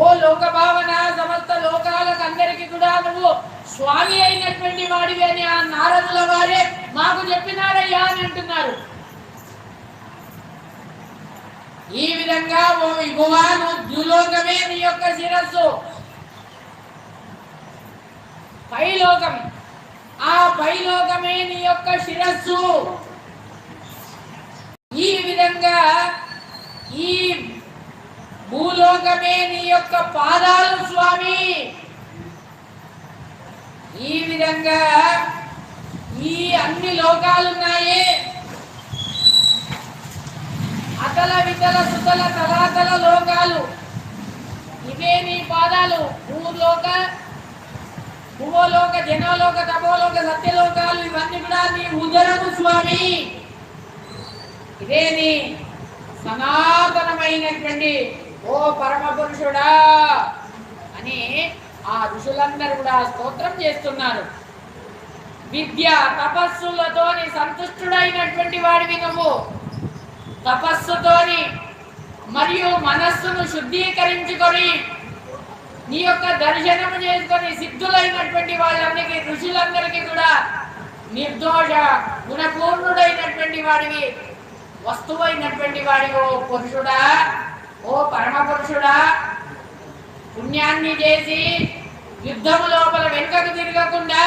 ఓ లోక భావన, సమస్త లోకాలకు అందరికీ కూడా నువ్వు స్వామి అయినటువంటి వాడివి అని ఆ నారదుల వారే మాకు చెప్పినారయ్యా అని అంటున్నారు. ఈ విధంగా ఓ విభువాను ద్యులోకమే నీ యొక్క శిరస్సు, పైలోకం, ఆ పైలోకమే నీ యొక్క శిరస్సు. ఈ విధంగా ఈ భూలోకమే నీ యొక్క పాదాలు స్వామి. ఈ విధంగా ఈ అన్ని లోకాలున్నాయే, అతల వితల సుతల తలాతల లోకాలు, ఇవే నీ పాదాలు. భూలోక, భువలోక, జనలోక, తపోలోక, సత్యలోకాలు ఇవన్నీ కూడా నీ ఉదరము స్వామి. ఇదే నీ సనాతనమైనటువంటి ఓ పరమ పురుషుడా అని ఆ ఋషులందరూ కూడా స్తోత్రం చేస్తున్నారు. విద్య తపస్సులతోని సంతుష్టుడైనటువంటి వాడివి నువ్వు. తపస్సుతోని మరియు మనస్సును శుద్ధీకరించుకొని నీ యొక్క దర్శనము చేసుకొని సిద్ధులైనటువంటి వాళ్ళందరికీ, ఋషులందరికీ కూడా నిర్దోష గుణపూర్ణుడైనటువంటి వాడివి, వస్తువైనటువంటి వాడివి. ఓ పురుషుడా, ఓ పరమ పురుషుడా, పుణ్యాన్ని చేసి యుద్ధము లోపల వెనుకకు తిరగకుండా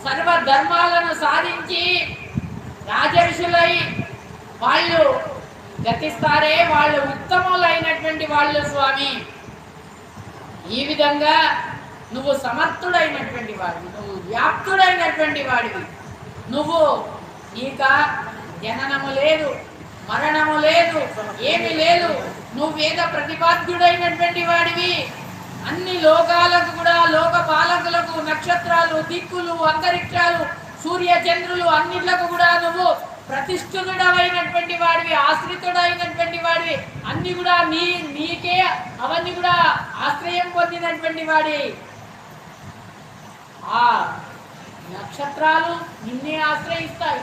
సర్వ ధర్మాలను సాధించి రాజర్షులై వాళ్ళు గతిస్తారే, వాళ్ళు ఉత్తములైనటువంటి వాళ్ళు స్వామి. ఈ విధంగా నువ్వు సమర్థుడైనటువంటి వాడివి, నువ్వు వ్యాప్తుడైనటువంటి వాడివి. నువ్వు నీక జననము లేదు, మరణము లేదు, ఏమి లేదు. నువ్వు వేద ప్రతిపాద్యుడైనటువంటి వాడివి. అన్ని లోకాలకు కూడా, లోక పాలకులకు, నక్షత్రాలు, దిక్కులు, అంతరిక్షాలు సూర్య చంద్రులు అన్నిట్లకు కూడా నువ్వు ప్రతిష్ఠితుడమైనటువంటి వాడివి, ఆశ్రితుడైనటువంటి వాడివి, అన్ని కూడా నీకే అవన్నీ కూడా ఆశ్రయం పొందినటువంటి వాడి. ఆ నక్షత్రాలు నిన్నే ఆశ్రయిస్తాయి,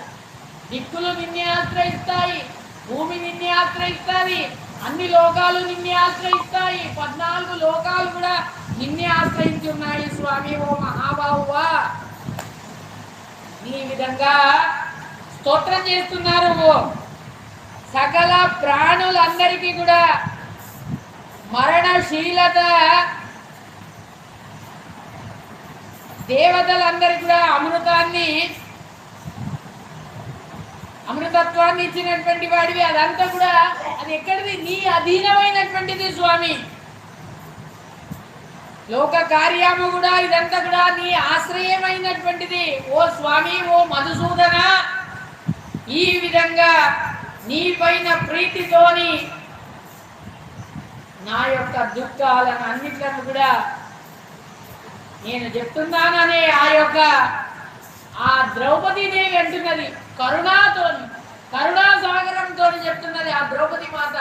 దిక్కులు నిన్నే ఆశ్రయిస్తాయి, భూమి నిన్నే ఆశ్రయిస్తాయి, అన్ని లోకాలు నిన్నే ఆశ్రయిస్తాయి, 14 లోకాలు కూడా నిన్నే ఆశ్రయించి ఉన్నాయి స్వామి. ఓ మహాబాహువా, ఈ విధంగా స్తోత్రం చేస్తున్నారు. సకల ప్రాణులందరికీ కూడా మరణశీలత, దేవతలందరికీ కూడా అమృతత్వాన్ని ఇచ్చినటువంటి వాడివి. అదంతా కూడా అది ఎక్కడిది? నీ అధీనమైనటువంటిది స్వామి. లోక కార్యము కూడా ఇదంతా కూడా నీ ఆశ్రయమైనటువంటిది. ఓ స్వామి, ఓ మధుసూదన, ఈ విధంగా నీ పైన ప్రీతితోని నా యొక్క దుఃఖాలను అన్నిట్లను కూడా నేను చెప్తున్నాననే ఆ ద్రౌపదీదేవి అంటున్నది, కరుణా సాగరంతో చెప్తున్నది ఆ ద్రౌపది మాత.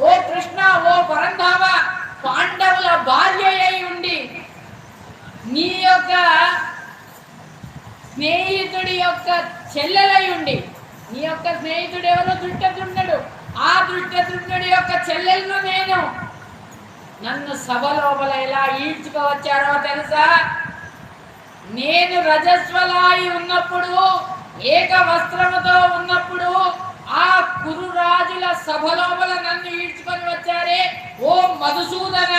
ఓ కృష్ణ, ఓ పరంధామ, పాండవుల భార్య అయి ఉండి నీ యొక్క స్నేహితుడి యొక్క చెల్లెలై ఉండి, నీ యొక్క స్నేహితుడు ఎవరో దుష్టదుండడు, ఆ దుష్టదుండడి యొక్క చెల్లెలను నన్ను సభ లోపల ఎలా ఈడ్చుకోవచ్చారో తెలుసా? నేను రజస్వలాయి ఉన్నప్పుడు, ఏక వస్త్రముతో ఉన్నప్పుడు ఆ కురురాజుల సభ లోపల నన్ను ఈడ్చుకొని వచ్చారే. ఓ మధుసూదన,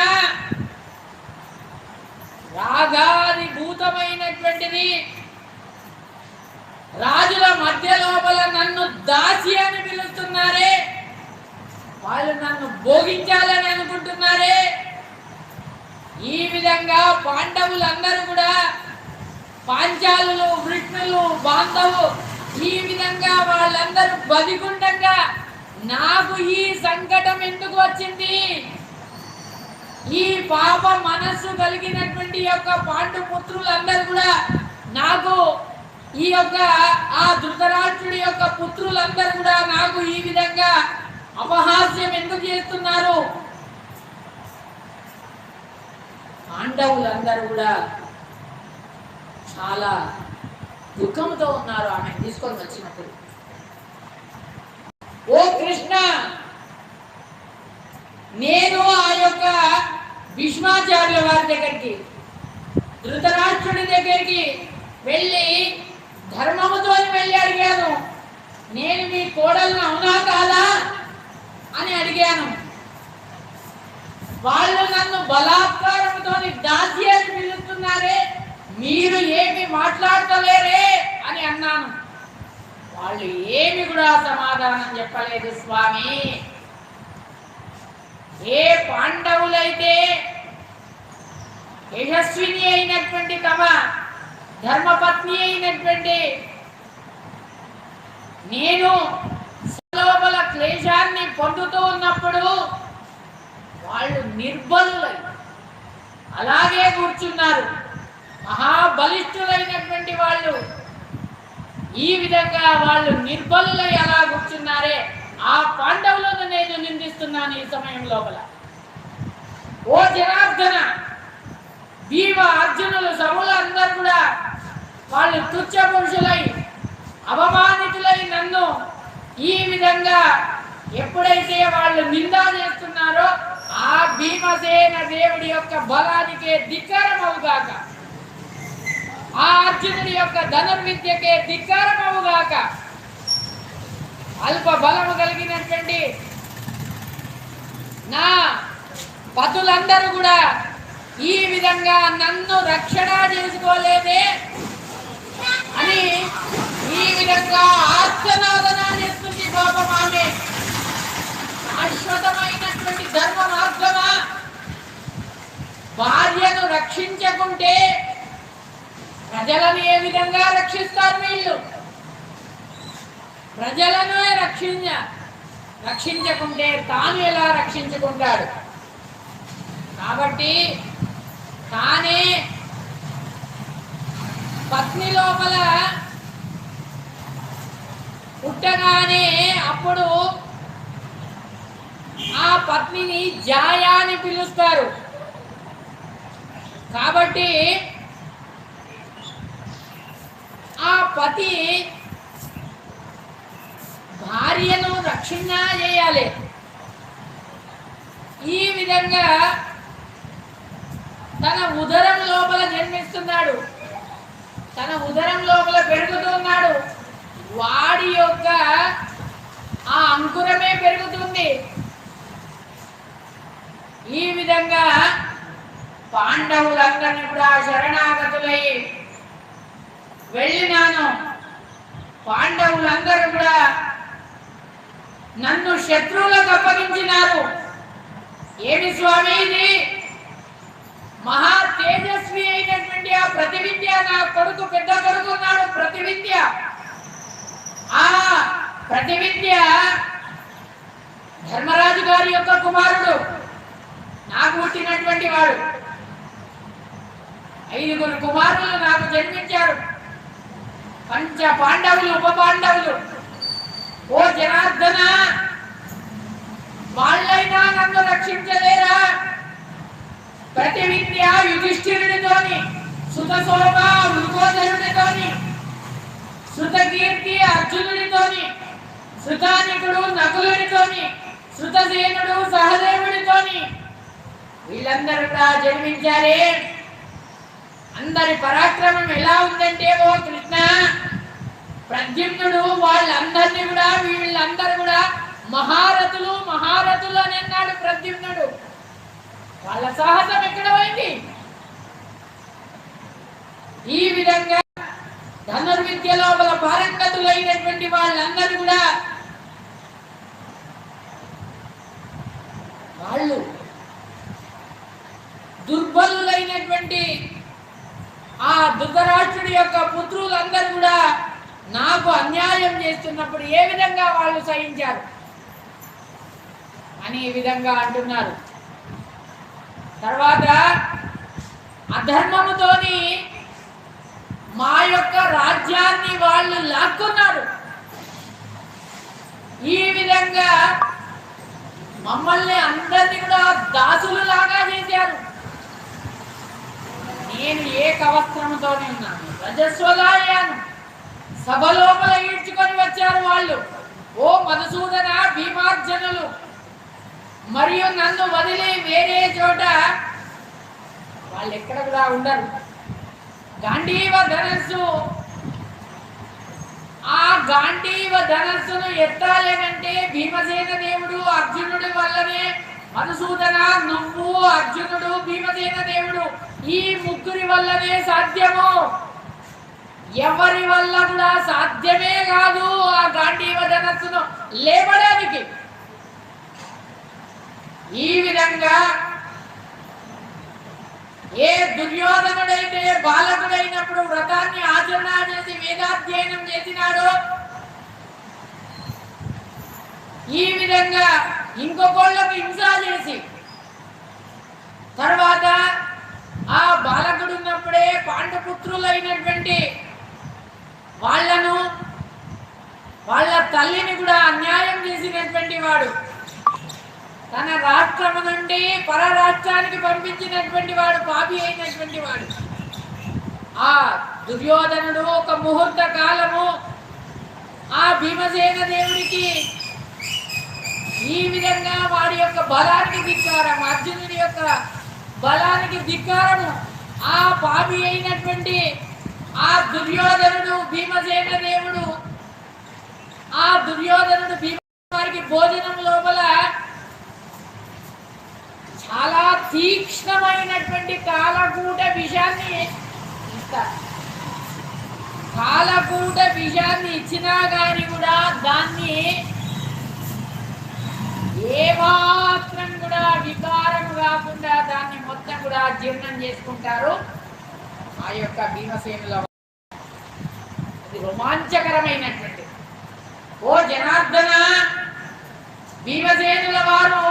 రాగాది భూతమైనటువంటిది రాజుల మధ్య లోపల నన్ను దాసి అని పిలుస్తున్నారే, వాళ్ళు నన్ను భోగించాలని అనుకుంటున్నారే. ఈ విధంగా పాండవులందరూ కూడా, పాంచాలులు, వృష్ణులు, బాంధవు, ఈ విధంగా వాళ్ళందరూ బతికుండగా నాకు ఈ సంకటం ఎందుకు వచ్చింది? ఈ పాప మనస్సు కలిగినటువంటి యొక్క పాండు పుత్రులందరూ కూడా నాకు ఈ యొక్క ఆ ధృతరాష్ట్రుడి యొక్క పుత్రులందరూ కూడా నాకు ఈ విధంగా అపహాస్యం ఎందుకు చేస్తున్నారు? పాండవులందరూ కూడా చాలా దుఃఖంతో ఉన్నారు ఆమె తీసుకొని వచ్చినప్పుడు. ఓ కృష్ణ, నేను ఆ యొక్క భీష్మాచార్యుల వారి దగ్గరికి, ధృతరాష్ట్రుడి దగ్గరికి వెళ్ళి ధర్మముతో వెళ్ళి అడిగాను, నేను మీ కోడలను అవునా కాదా అని అడిగాను. వాళ్ళు నన్ను బలాత్కారంతో దాసి అని పిలుస్తున్నారే, మీరు ఏమి మాట్లాడతలేరే అని అన్నాను. వాళ్ళు ఏమి కూడా సమాధానం చెప్పలేదు స్వామి. ఏ పాండవులైతే యశస్విని అయినటువంటి తమ ధర్మపత్ని అయినటువంటి నేను లోపల క్లేశాన్ని పొందుతూ ఉన్నప్పుడు వాళ్ళు నిర్బలులై అలాగే కూర్చున్నారు. మహాబలిష్ఠులైనటువంటి వాళ్ళు ఈ విధంగా వాళ్ళు నిర్బలులై అలా కూర్చున్నారే, ఆ పాండవులను నేను నిందిస్తున్నాను ఈ సమయం లోపల. ఓ జనార్దన, భీమ, అర్జునులు, సభలు అందరూ కూడా వాళ్ళు తుచ్చ పురుషులై అవమానితులై నన్ను ఈ విధంగా ఎప్పుడైతే వాళ్ళు నిందా చేస్తున్నారో ఆ భీమసేన దేవుడి యొక్క బలానికే ధిక్కారమవుగాక, ఆ అర్జునుడి యొక్క ధనుర్విద్యకే ధిక్కారమవుగాక. అల్ప బలము కలిగినటువంటి నా పతులందరూ కూడా ఈ విధంగా నన్ను రక్షణ చేసుకోలేదే అని ఈ విధంగా ఆర్తనాదన చేస్తుంది. పాపం ఆమె శాశ్వతమైనటువంటి ధర్మ మార్గమా? భార్యను రక్షించకుంటే ప్రజలను ఏ విధంగా రక్షిస్తారు వీళ్ళు? ప్రజలను రక్షించకుంటే తాను ఎలా రక్షించుకుంటాడు? కాబట్టి తానే పత్ని లోపల పుట్టగానే అప్పుడు ఆ పత్నిని జాయా అని పిలుస్తారు. కాబట్టి ఆ పతి భార్యను రక్షణ చేయాలి. ఈ విధంగా తన ఉదరం లోపల జన్మిస్తున్నాడు, తన ఉదరం లోపల పెరుగుతున్నాడు. వాడి యొక్క ఆ అంకురమే పెరుగుతుంది. ఈ విధంగా పాండవులందరినీ కూడా శరణాగతులై వెళ్ళినాను. పాండవులందరూ కూడా నన్ను శత్రువులకు అప్పగించినారు. ఏమి స్వామి ఇది? మహా తేజస్వి అయినటువంటి ఆ ప్రతివిద్య, నా కొడుకు పెద్ద కొడుకు ఉన్నాడు ప్రతివిద్య. ఆ ప్రతివిద్య ధర్మరాజు గారి యొక్క కుమారుడు, నాకు పుట్టినటువంటి వాడు. 5 కుమారులు నాకు జన్మించారు. పంచ పాండవులు, ఉప పాండవులు. ఓ జనార్దన, వాళ్ళైనా నన్ను రక్షించలేరా? ప్రతివిద్య యుధిష్ఠిరుడితోని, సుతశోభ వృకోదరుడితోని, శృతకీర్తి అర్జునుడితోని, శృతానికుడు నకులుడితోని, శృతసేనుడు సహదేవుడితోని వీళ్ళందరూ కూడా జన్మించారే. అందరి పరాక్రమం ఎలా ఉందంటే, ఓ కృష్ణ, ప్రద్యుమ్నుడు వాళ్ళందరినీ కూడా, వీళ్ళందరూ కూడా మహారథులు మహారథులు అని అన్నాడు ప్రద్యుమ్నుడు. వాళ్ళ సాహసం ఎక్కడ పోయింది? ఈ విధంగా ధనుర్విద్య లోపల పారంగతులైనటువంటి వాళ్ళందరూ కూడా వాళ్ళు దుర్బలులైనటువంటి ఆ ధృతరాష్ట్రుడి యొక్క పుత్రులందరూ కూడా నాకు అన్యాయం చేస్తున్నప్పుడు ఏ విధంగా వాళ్ళు సహించారు అని ఈ విధంగా అంటున్నారు. తర్వాత అధర్మముతోని మా యొక్క రాజ్యాన్ని వాళ్ళు లాక్కున్నారు. ఈ విధంగా మమ్మల్ని అందరినీ కూడా దాసులు లాగా చేశారు. నేను ఏ కవస్త్రముతోనే ఉన్నాను, రజస్వలాయాను. సభ లోపల ఈడ్చుకొని వచ్చారు వాళ్ళు. ఓ మధుసూదన, భీమార్జనులు మరియు నన్ను వదిలి వేరే చోట వాళ్ళు ఎక్కడ కూడా ఉండరు. గాంధీవ ధనస్సు, ఆ గాంధీవ ధనస్సును ఎత్తాలేనంటే భీమసేన దేవుడు అర్జునుడి వల్లనే. మధుసూదన, నువ్వు, అర్జునుడు, భీమసేన దేవుడు, ఈ ముగ్గురి వల్లనే సాధ్యము. ఎవరి వల్ల కూడా సాధ్యమే కాదు ఆ గాంధీవ ధనస్సును లేపడానికి. ఈ విధంగా ఏ దుర్యోధనుడైతే బాలకుడైనప్పుడు వ్రతాన్ని ఆచరణ చేసి వేదాధ్యయనం చేసినాడో, ఈ విధంగా ఇంకొకళ్ళకు హింస చేసి తర్వాత ఆ బాలకుడు ఉన్నప్పుడే పాండుపుత్రులైనటువంటి వాళ్ళను, వాళ్ళ తల్లిని కూడా అన్యాయం చేసినటువంటి వాడు, తన రాష్ట్రము నుండి పర రాష్ట్రానికి పంపించినటువంటి వాడు, పాపి అయినటువంటి వాడు ఆ దుర్యోధనుడు. ఒక ముహూర్త కాలము ఆ భీమసేన దేవుడికి ఈ విధంగా వాడి యొక్క బలానికి ధిక్కారం, అర్జునుడి యొక్క బలానికి ధిక్కారము. ఆ పాపి అయినటువంటి ఆ దుర్యోధనుడు, భీమసేన దేవుడు, ఆ దుర్యోధనుడు భీమకి భోజనం లోపల చాలా తీక్ష్ణమైనటువంటి కాలకూట విషాన్ని ఇస్తారు. కాలకూట విషాన్ని ఇచ్చినా కానీ కూడా దాన్ని ఏమాత్రం కూడా వికారం కాకుండా దాన్ని మొత్తం కూడా జీర్ణం చేసుకుంటారు ఆ యొక్క భీమసేనుల. ఇది రోమాంచకరమైనటువంటి. ఓ జనార్దన, భీమసేనుల వారు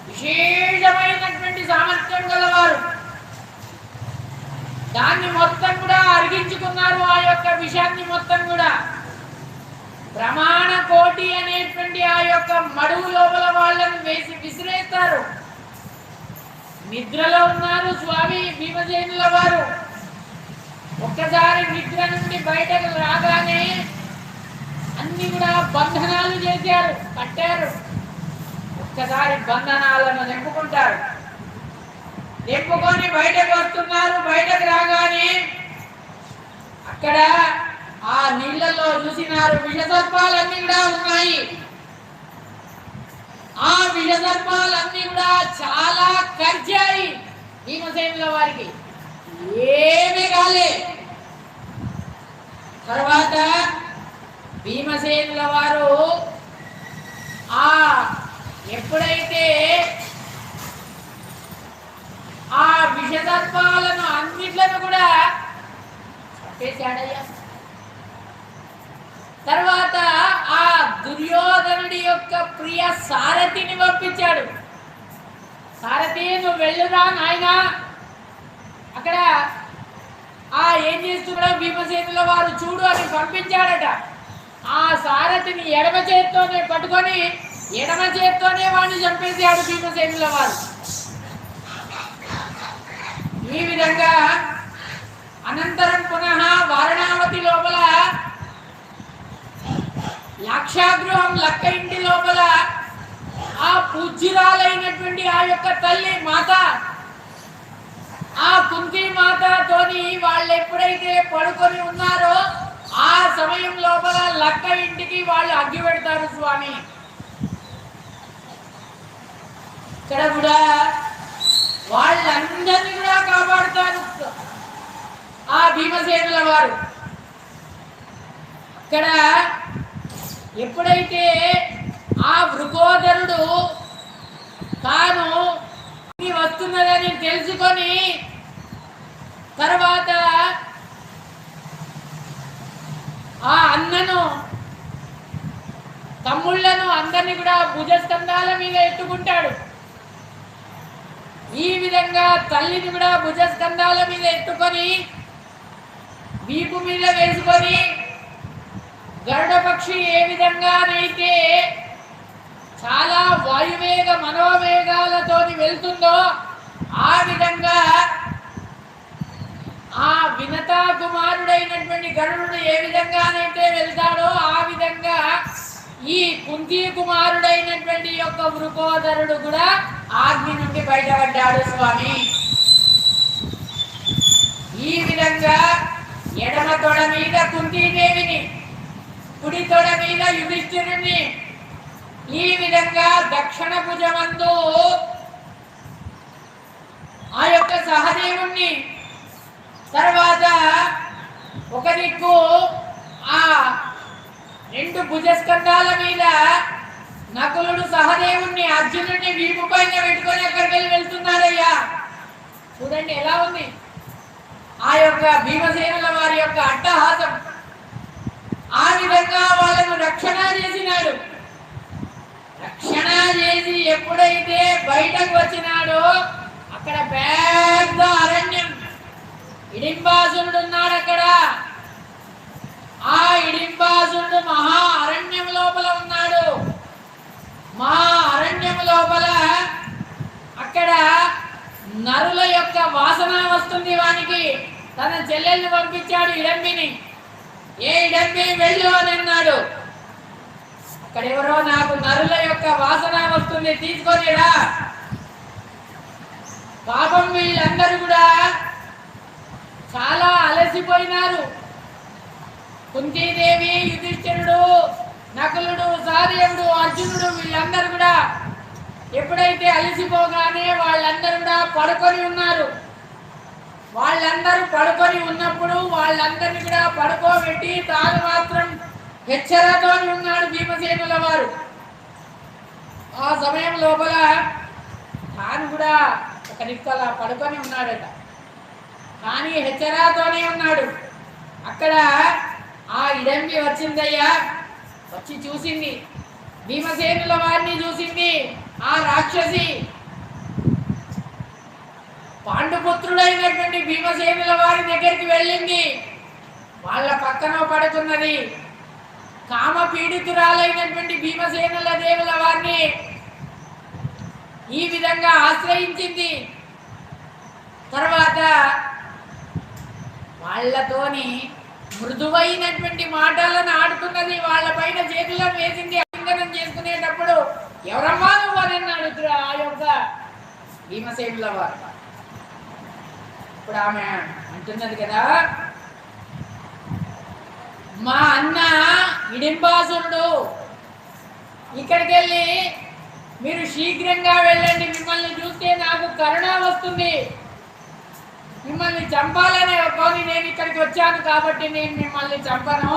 విశేషమైనటువంటి సామర్థ్యం గలవారు. దాన్ని మొత్తం కూడా అరిగించుకున్నారు. ఆ యొక్క విషయాన్ని మొత్తం కూడా ప్రమాణ కోటి అనేటువంటి ఆ యొక్క మడుగు లోపల వాళ్ళని వేసి విసిరేస్తారు. నిద్రలో ఉన్నారు స్వామి భీమసేనుల వారు. ఒక్కసారి నిద్ర నుండి బయటకు రాగానే అన్ని కూడా బంధనాలు చేశారు, కట్టారు. ఒక్కసారి బంధనాలను నింపుకుంటారు. నింపుకొని బయటకు వస్తున్నారు. బయటకు రాగానే అక్కడ ఆ నీళ్లలో చూసినారు విషసర్పాలన్నీ కూడా ఉన్నాయి. ఆ విషసర్పాలన్నీ కూడా చాలా కరిచాయి. భీమసేనుల వారికి ఏమీ కాలే. తర్వాత భీమసేనుల వారు ఆ ఎప్పుడైతే ఆ విషసర్పాలను అన్నిట్లను కూడా చంపేశాడయ్యా. తర్వాత ఆ దుర్యోధనుడి యొక్క ప్రియ సారథిని పంపించాడు. సారథి నువ్వు వెళ్ళురా నాయనా. అక్కడ ఏం చేస్తున్నాడు భీమసేనుల వారు చూడు అని పంపించాడట. ఆ సారథిని ఎడమ చేత్తోనే పట్టుకొని ఎడమ చేత్తోనే వాడిని చంపేశాడు భీమసేనుల వారు. ఈ విధంగా అనంతరం పునః వారణావతి లోపల లాక్షాగృహం లక్క ఇంటి లోపల ఆ పూజ్యురాలైనటువంటి ఆ యొక్క తల్లి మాత ఆ కుంతి మాతతోని వాళ్ళు ఎప్పుడైతే పడుకొని ఉన్నారో ఆ సమయం లోపల లక్క ఇంటికి వాళ్ళు అగ్గి పెడతారు స్వామి. ఇక్కడ కూడా వాళ్ళందరినీ కూడా కాపాడుతారు ఆ భీమసేనుల వారు. ఇక్కడ ఎప్పుడైతే ఆ వృకోదరుడు తాను వస్తున్నదని తెలుసుకొని తర్వాత ఆ అన్నను తమ్ముళ్లను అందరినీ కూడా భుజస్కంధాల మీద ఎత్తుకుంటాడు. ఈ విధంగా తల్లిని కూడా భుజస్కంధాల మీద ఎత్తుకొని వీపు మీద వేసుకొని గరుడ పక్షి ఏ విధంగానైతే చాలా వాయువేగ మనోవేగాలతో వెళ్తుందో ఆ విధంగా ఆ వినతా కుమారుడైనటువంటి గరుడు ఏ విధంగానైతే వెళ్తాడో ఆ విధంగా ఈ కుంతి కుమారుడైనటువంటి యొక్క వృకోదరుడు కూడా ఆగ్ని నుండి బయటపడ్డాడు స్వామి. ఈ విధంగా ఎడమ తొడ మీద కుంతీదేవిని, కుడి తొడ మీద యుధిష్ఠిరుణ్ణి, ఈ విధంగా దక్షిణ భుజమందు ఆ యొక్క సహదేవుణ్ణి, తర్వాత ఒక దిక్కు ఆ రెండు భుజస్కంధాల మీద నకులుడు సహదేవుణ్ణి అర్జునుడిని వీపు పైన పెట్టుకొని అక్కడికి వెళ్తున్నారయ్యా. చూడండి ఎలా ఉంది ఆ యొక్క భీమసేనుల వారి యొక్క అట్టహాసం. ఆ విధంగా వాళ్ళను రక్షణ చేసినాడు. రక్షణ చేసి ఎప్పుడైతే బయటకు వచ్చినాడో అక్కడ పెద్ద అరణ్యం, ఇడింబాసురుడు ఉన్నాడు అక్కడ. ఆ ఇడింబాసురుడు మహా అరణ్యం లోపల ఉన్నాడు. మహా అరణ్యం లోపల అక్కడ నరుల యొక్క వాసన వస్తుంది వానికి. తన చెల్లెల్ని పంపించాడు ఇడంబిని. ఏ ఇడంబి వెళ్ళు అని అన్నాడు. అక్కడెవరో నాకు నరుల యొక్క వాసన వస్తుంది తీసుకొని రా. పాపం వీళ్ళందరూ కూడా చాలా అలసిపోయినారు. కుంతీదేవి, యుధిష్ఠిరుడు, నకులుడు, సహదేవుడు, అర్జునుడు వీళ్ళందరూ కూడా ఎప్పుడైతే అలసిపోగానే వాళ్ళందరూ కూడా పడుకొని ఉన్నారు. వాళ్ళందరూ పడుకొని ఉన్నప్పుడు వాళ్ళందరినీ కూడా పడుకోబెట్టి తాను మాత్రం హెచ్చరతో ఉన్నాడు భీమసేనుల వారు. ఆ సమయం లోపల తాను కూడా ఒక నిక్కలా పడుకొని ఉన్నాడట. కానీ హెచ్చరాతోనే ఉన్నాడు. అక్కడ ఆ ఇడంబి వచ్చిందయ్యా. వచ్చి చూసింది, భీమసేనుల వారిని చూసింది. ఆ రాక్షసి పాండుపుత్రుడైనటువంటి భీమసేనుల వారి దగ్గరికి వెళ్ళింది. వాళ్ళ పక్కన పడుతున్నది. కామ పీడితురాలైనటువంటి భీమసేనుల దేవుల వారిని ఈ విధంగా ఆశ్రయించింది. తర్వాత వాళ్ళతోని మృదువైనటువంటి మాటలను ఆడుతున్నది, వాళ్ళ పైన చేతులను వేసింది. ఆలింగనం చేసుకునేటప్పుడు ఎవరమ్మా నువ్వు అని అడుగుతురు ఆ యొక్క భీమసేనుల వారు. ఇప్పుడు ఆమె అంటున్నది కదా, మా అన్న హిడింబాసురుడు, ఇక్కడికి వెళ్ళి మీరు శీఘ్రంగా వెళ్ళండి, మిమ్మల్ని చూస్తే నాకు కరుణ వస్తుంది, మిమ్మల్ని చంపాలనే కొని నేను ఇక్కడికి వచ్చాను కాబట్టి నేను మిమ్మల్ని చంపను,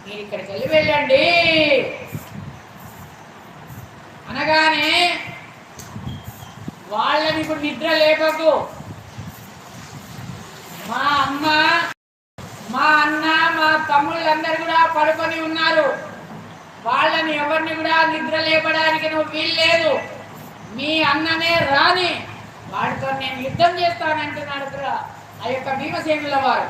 మీరు ఇక్కడికి వెళ్ళి వెళ్ళండి అనగానే వాళ్ళని ఇప్పుడు నిద్ర లేపకు, మా అమ్మ మా అన్న మా తమ్ముళ్ళందరూ కూడా పడుకొని ఉన్నారు, వాళ్ళని ఎవరిని కూడా నిద్ర లేపడానికి నువ్వు వీల్లేదు, మీ అన్ననే రాని వాడితో నేను యుద్ధం చేస్తానంటున్నాడు ఆ యొక్క భీమసేనుల వారు.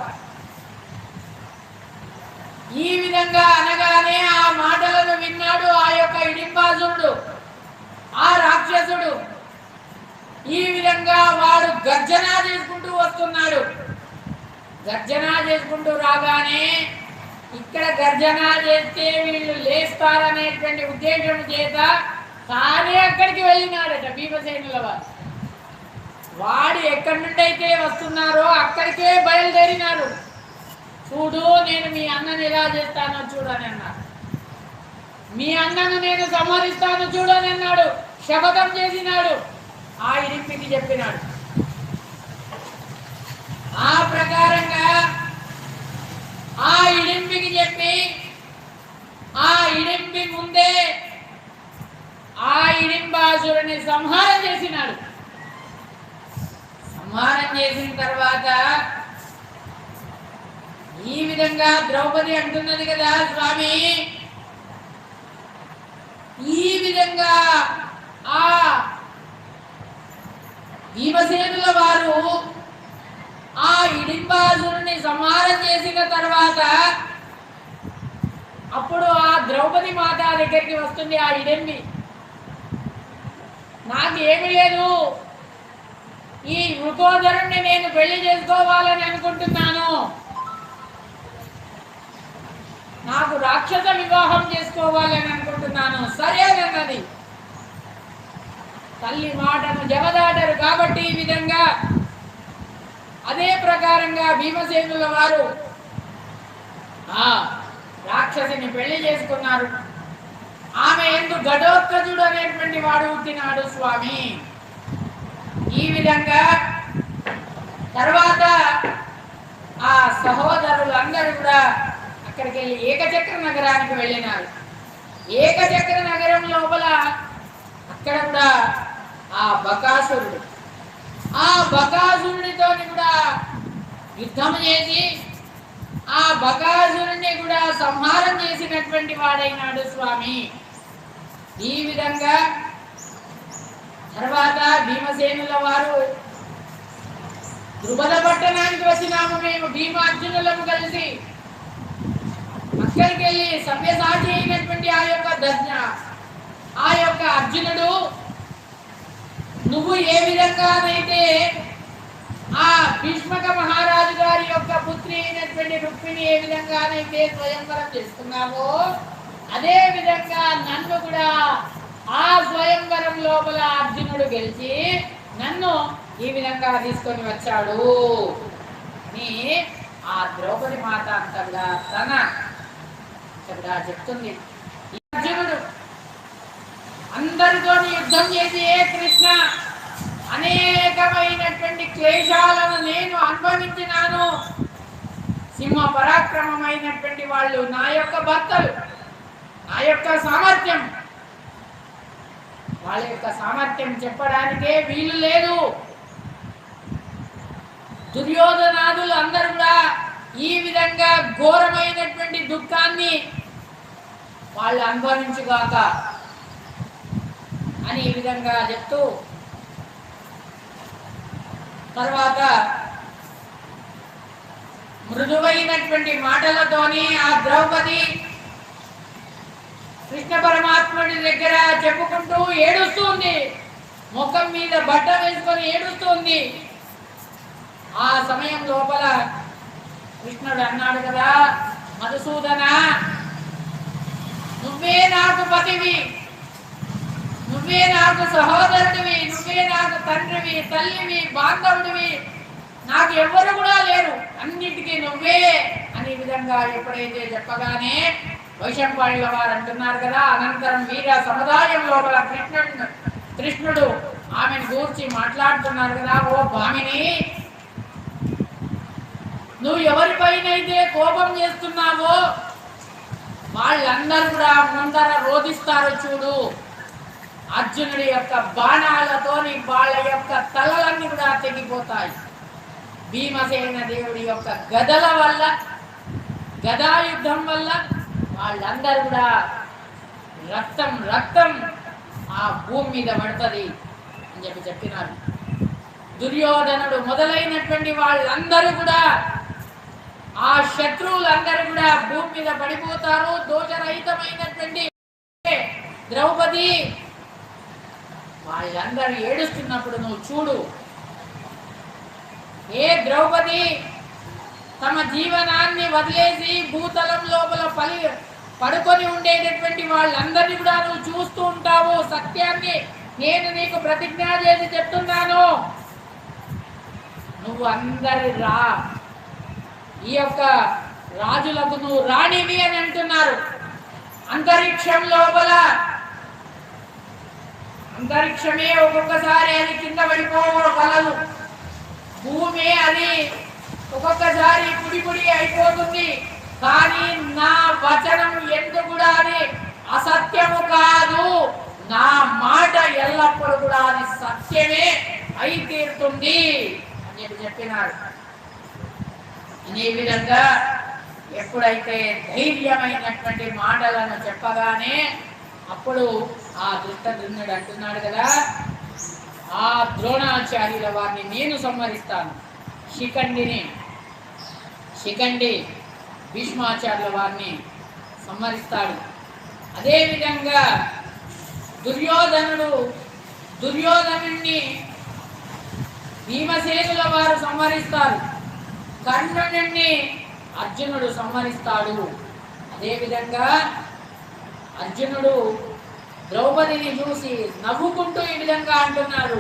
ఈ విధంగా అనగానే ఆ మాటలను విన్నాడు ఆ యొక్క హిడింబాసురుడు, ఆ రాక్షసుడు. ఈ విధంగా వాడు గర్జన చేసుకుంటూ వస్తున్నాడు. గర్జన చేసుకుంటూ రాగానే ఇక్కడ గర్జన చేస్తే వీళ్ళు లేస్తారనేటువంటి ఉద్దేశం చేత తానే అక్కడికి వెళ్ళినాడట భీమసేనుల వారు. వాడు ఎక్కడి నుండి అయితే వస్తున్నారో అక్కడికే బయలుదేరినాడు. చూడు నేను మీ అన్నను ఎలా చేస్తానో చూడని అన్నాడు, మీ అన్నను నేను సంహరిస్తాను చూడని అన్నాడు, శపథం చేసినాడు, ఆ ఇడింపికి చెప్పినాడు. ఆ ప్రకారంగా ఆ ఇడింపికి చెప్పి ఆ ఇడింపి ముందే ఆ ఇడింబాసురుని సంహారం చేసినాడు. సంహారం చేసిన తర్వాత ఈ విధంగా ద్రౌపది అంటున్నది కదా, స్వామి ఈ విధంగా ఆ భీమసేనుల వారు ఆ హిడింబాసురుని సంహారం చేసిన తర్వాత అప్పుడు ఆ ద్రౌపది మాత దగ్గరికి వస్తుంది ఆ హిడింబి, నాకు ఏమి లేదు, ఈ వృకోదరుణ్ణి నేను పెళ్లి చేసుకోవాలని అనుకుంటున్నాను, నాకు రాక్షస వివాహం చేసుకోవాలని అనుకుంటున్నాను. సరేనన్నది. తల్లి మాటను జవదాటరు కాబట్టి ఈ విధంగా అదే ప్రకారంగా భీమసేనుల వారు ఆ రాక్షసిని పెళ్లి చేసుకున్నారు. ఆమె ఎందుకు ఘటోత్కచుడు అనేటువంటి వాడు పుట్టినాడు స్వామి. ఈ విధంగా తర్వాత ఆ సహోదరులందరూ కూడా అక్కడికి వెళ్ళి ఏకచక్ర నగరానికి వెళ్ళినారు. ఏకచక్ర నగరం లోపల అక్కడ కూడా ఆ బకాసురుడు, ఆ బకాసురుడితో కూడా యుద్ధం చేసి ఆ బకాసురుడిని కూడా సంహారం చేసినటువంటి వాడైనాడు స్వామి. ఈ విధంగా తర్వాత భీమసేనుల వారు ద్రుపద పట్టణానికి వచ్చినాము మేము భీమార్జునులము కలిసి. అక్కడికి వెళ్ళి సవ్యసాచి అయినటువంటి ఆ యొక్క అర్జునుడు, నువ్వు ఏ విధంగానైతే ఆ భీష్మక మహారాజు గారి యొక్క పుత్రి అయినటువంటి రుక్మిణి ఏ విధంగానైతే స్వయంవరం చేసుకున్నావో అదే విధంగా నన్ను కూడా ఆ స్వయంవరం లోపల అర్జునుడు గెలిచి నన్ను ఈ విధంగా తీసుకొని వచ్చాడు అని ఆ ద్రౌపది మాత అంతగా తనగా చెప్తుంది. అర్జునుడు అందరితో యుద్ధం చేసి ఏ కృష్ణ అనేకమైనటువంటి క్లేశాలను నేను అనుభవించినాను, సింహ పరాక్రమమైనటువంటి వాళ్ళు నా యొక్క భర్తలు, నా యొక్క సామర్థ్యం, వాళ్ళ యొక్క సామర్థ్యం చెప్పడానికే వీలు లేదు. దుర్యోధనాదులు అందరూ కూడా ఈ విధంగా ఘోరమైనటువంటి దుఃఖాన్ని వాళ్ళు అనుభవించుగాక అని ఈ విధంగా చెప్తూ తర్వాత మృదువైనటువంటి మాటలతోని ఆ ద్రౌపది కృష్ణ పరమాత్ముడి దగ్గర చెప్పుకుంటూ ఏడుస్తుంది, ముఖం మీద బట్ట వేసుకొని ఏడుస్తుంది. ఆ సమయం లోపల కృష్ణుడు అన్నాడు కదా, మధుసూదన, నువ్వే నాకు పతివి, నువ్వే నాకు సహోదరుడివి, నువ్వే నాకు తండ్రివి, తల్లివి, బాంధవుడివి, నాకు ఎవ్వరు కూడా లేరు, అన్నిటికీ నువ్వే అనే విధంగా ఎప్పుడైతే చెప్పగానే వైశంపాయుల వారు అంటున్నారు కదా, అనంతరం వీర సముదాయం లోపల కృష్ణుడు ఆమెను గూర్చి మాట్లాడుతున్నారు కదా, ఓ భామిని, నువ్వు ఎవరిపైనైతే కోపం చేస్తున్నావో వాళ్ళందరూ కూడా ముందర రోధిస్తారు చూడు. అర్జునుడి యొక్క బాణాలతోని వాళ్ళ యొక్క తలలన్నీ కూడా తెగిపోతాయి. భీమసేన దేవుడి యొక్క గదల వల్ల, గదాయుద్ధం వల్ల వాళ్ళందరూ కూడా రక్తం రక్తం ఆ భూమి మీద పడుతుంది అని చెప్పినారు. దుర్యోధనుడు మొదలైనటువంటి వాళ్ళందరూ కూడా, ఆ శత్రువులందరూ కూడా భూమి మీద పడిపోతారు. దోషరహితమైనటువంటి ద్రౌపది వాళ్ళందరూ ఏడుస్తున్నప్పుడు నువ్వు చూడు. ఏ ద్రౌపది తమ జీవనాన్ని వదిలేసి భూతలం లోపల పడుకొని ఉండేటటువంటి వాళ్ళందరినీ కూడా నువ్వు చూస్తూ ఉంటావు. సత్యాన్ని నేను నీకు ప్రతిజ్ఞ చేసి చెప్తున్నాను, నువ్వు అందరి ఈ యొక్క రాజులకు నువ్వు రాణివి అని అంటున్నారు. అంతరిక్షం లోపల అంతరిక్షమే ఒక్కొక్కసారి అది కింద పడిపోగలదు, భూమి అది ఒక్కొక్కసారి పుడి పుడి అయిపోతుంది. కానీ నా వచనం ఎందుకు కూడా అది అసత్యము కాదు, నా మాట ఎల్లప్పుడూ కూడా అది సత్యమే అయి తీరుతుంది అని చెప్పినాడు. అనే విధంగా ఎప్పుడైతే ధైర్యమైనటువంటి మాటలను చెప్పగానే అప్పుడు ఆ దుష్టద్రుమ్నుడు అంటున్నాడు కదా, ఆ ద్రోణాచార్యుల వారిని నేను సంహరిస్తాను, శిఖండి భీష్మాచార్యుల వారిని సంహరిస్తాడు. అదేవిధంగా దుర్యోధనుడిని భీమసేనుల వారు సంహరిస్తారు, కర్ణుడిని అర్జునుడు సంహరిస్తాడు. అదేవిధంగా అర్జునుడు ద్రౌపదిని చూసి నవ్వుకుంటూ ఈ విధంగా అంటున్నాడు,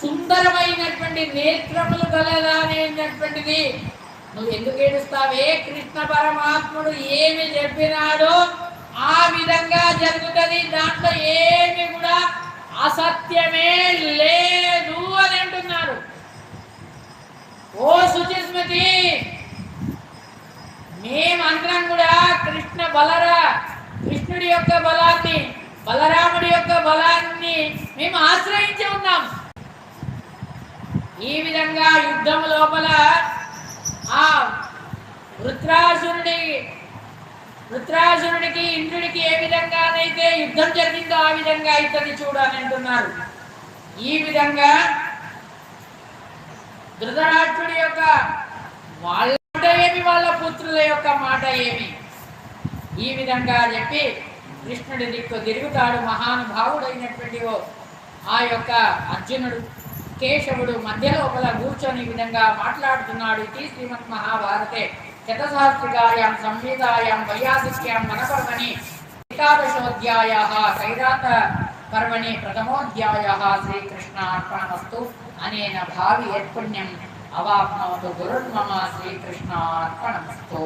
సుందరమైనటువంటి నేత్రములు కలదానేటువంటిది నువ్వు ఎందుకు ఏడుస్తావే? కృష్ణ పరమాత్ముడు ఏమి చెప్పినాడో ఆ విధంగా జరుగుతుంది, దాంట్లో ఏమి కూడా అసత్యమే లేదు అని అంటున్నారు. ఓ సుచిస్మృతి, మేమందరం కూడా కృష్ణుడి యొక్క బలాన్ని, బలరాముడి యొక్క బలాన్ని మేము ఆశ్రయించి ఉన్నాం. ఈ విధంగా యుద్ధం లోపల ఆ వృత్రాసురుడికి ఇంద్రుడికి ఏ విధంగానైతే యుద్ధం జరిగిందో ఆ విధంగా ఇతన్ని చూడాలని అంటున్నారు. ఈ విధంగా ధృతరాష్ట్రుడి యొక్క వాళ్ళ మాట ఏమి, వాళ్ళ పుత్రుల యొక్క మాట ఏమి, ఈ విధంగా చెప్పి కృష్ణుడి దిక్కు తిరుగుతాడు. మహానుభావుడైనటువంటి ఆ యొక్క అర్జునుడు, కేశవుడు మధ్య లోపల కూర్చొని ఈ విధంగా మాట్లాడుతున్నాడు. ఇది శ్రీమద్ మహాభారతే శతసహస్రికాయాం సంహితాయాం వైయాసిక్యాం వనపర్వణి ఏకాదశోధ్యాయః కైరాత పర్వణి ప్రథమోధ్యాయః శ్రీకృష్ణార్పణమస్తు అనేన భావి యత్పుణ్యం అవాప్నోతు గురుర్మమ శ్రీకృష్ణార్పణమస్తు.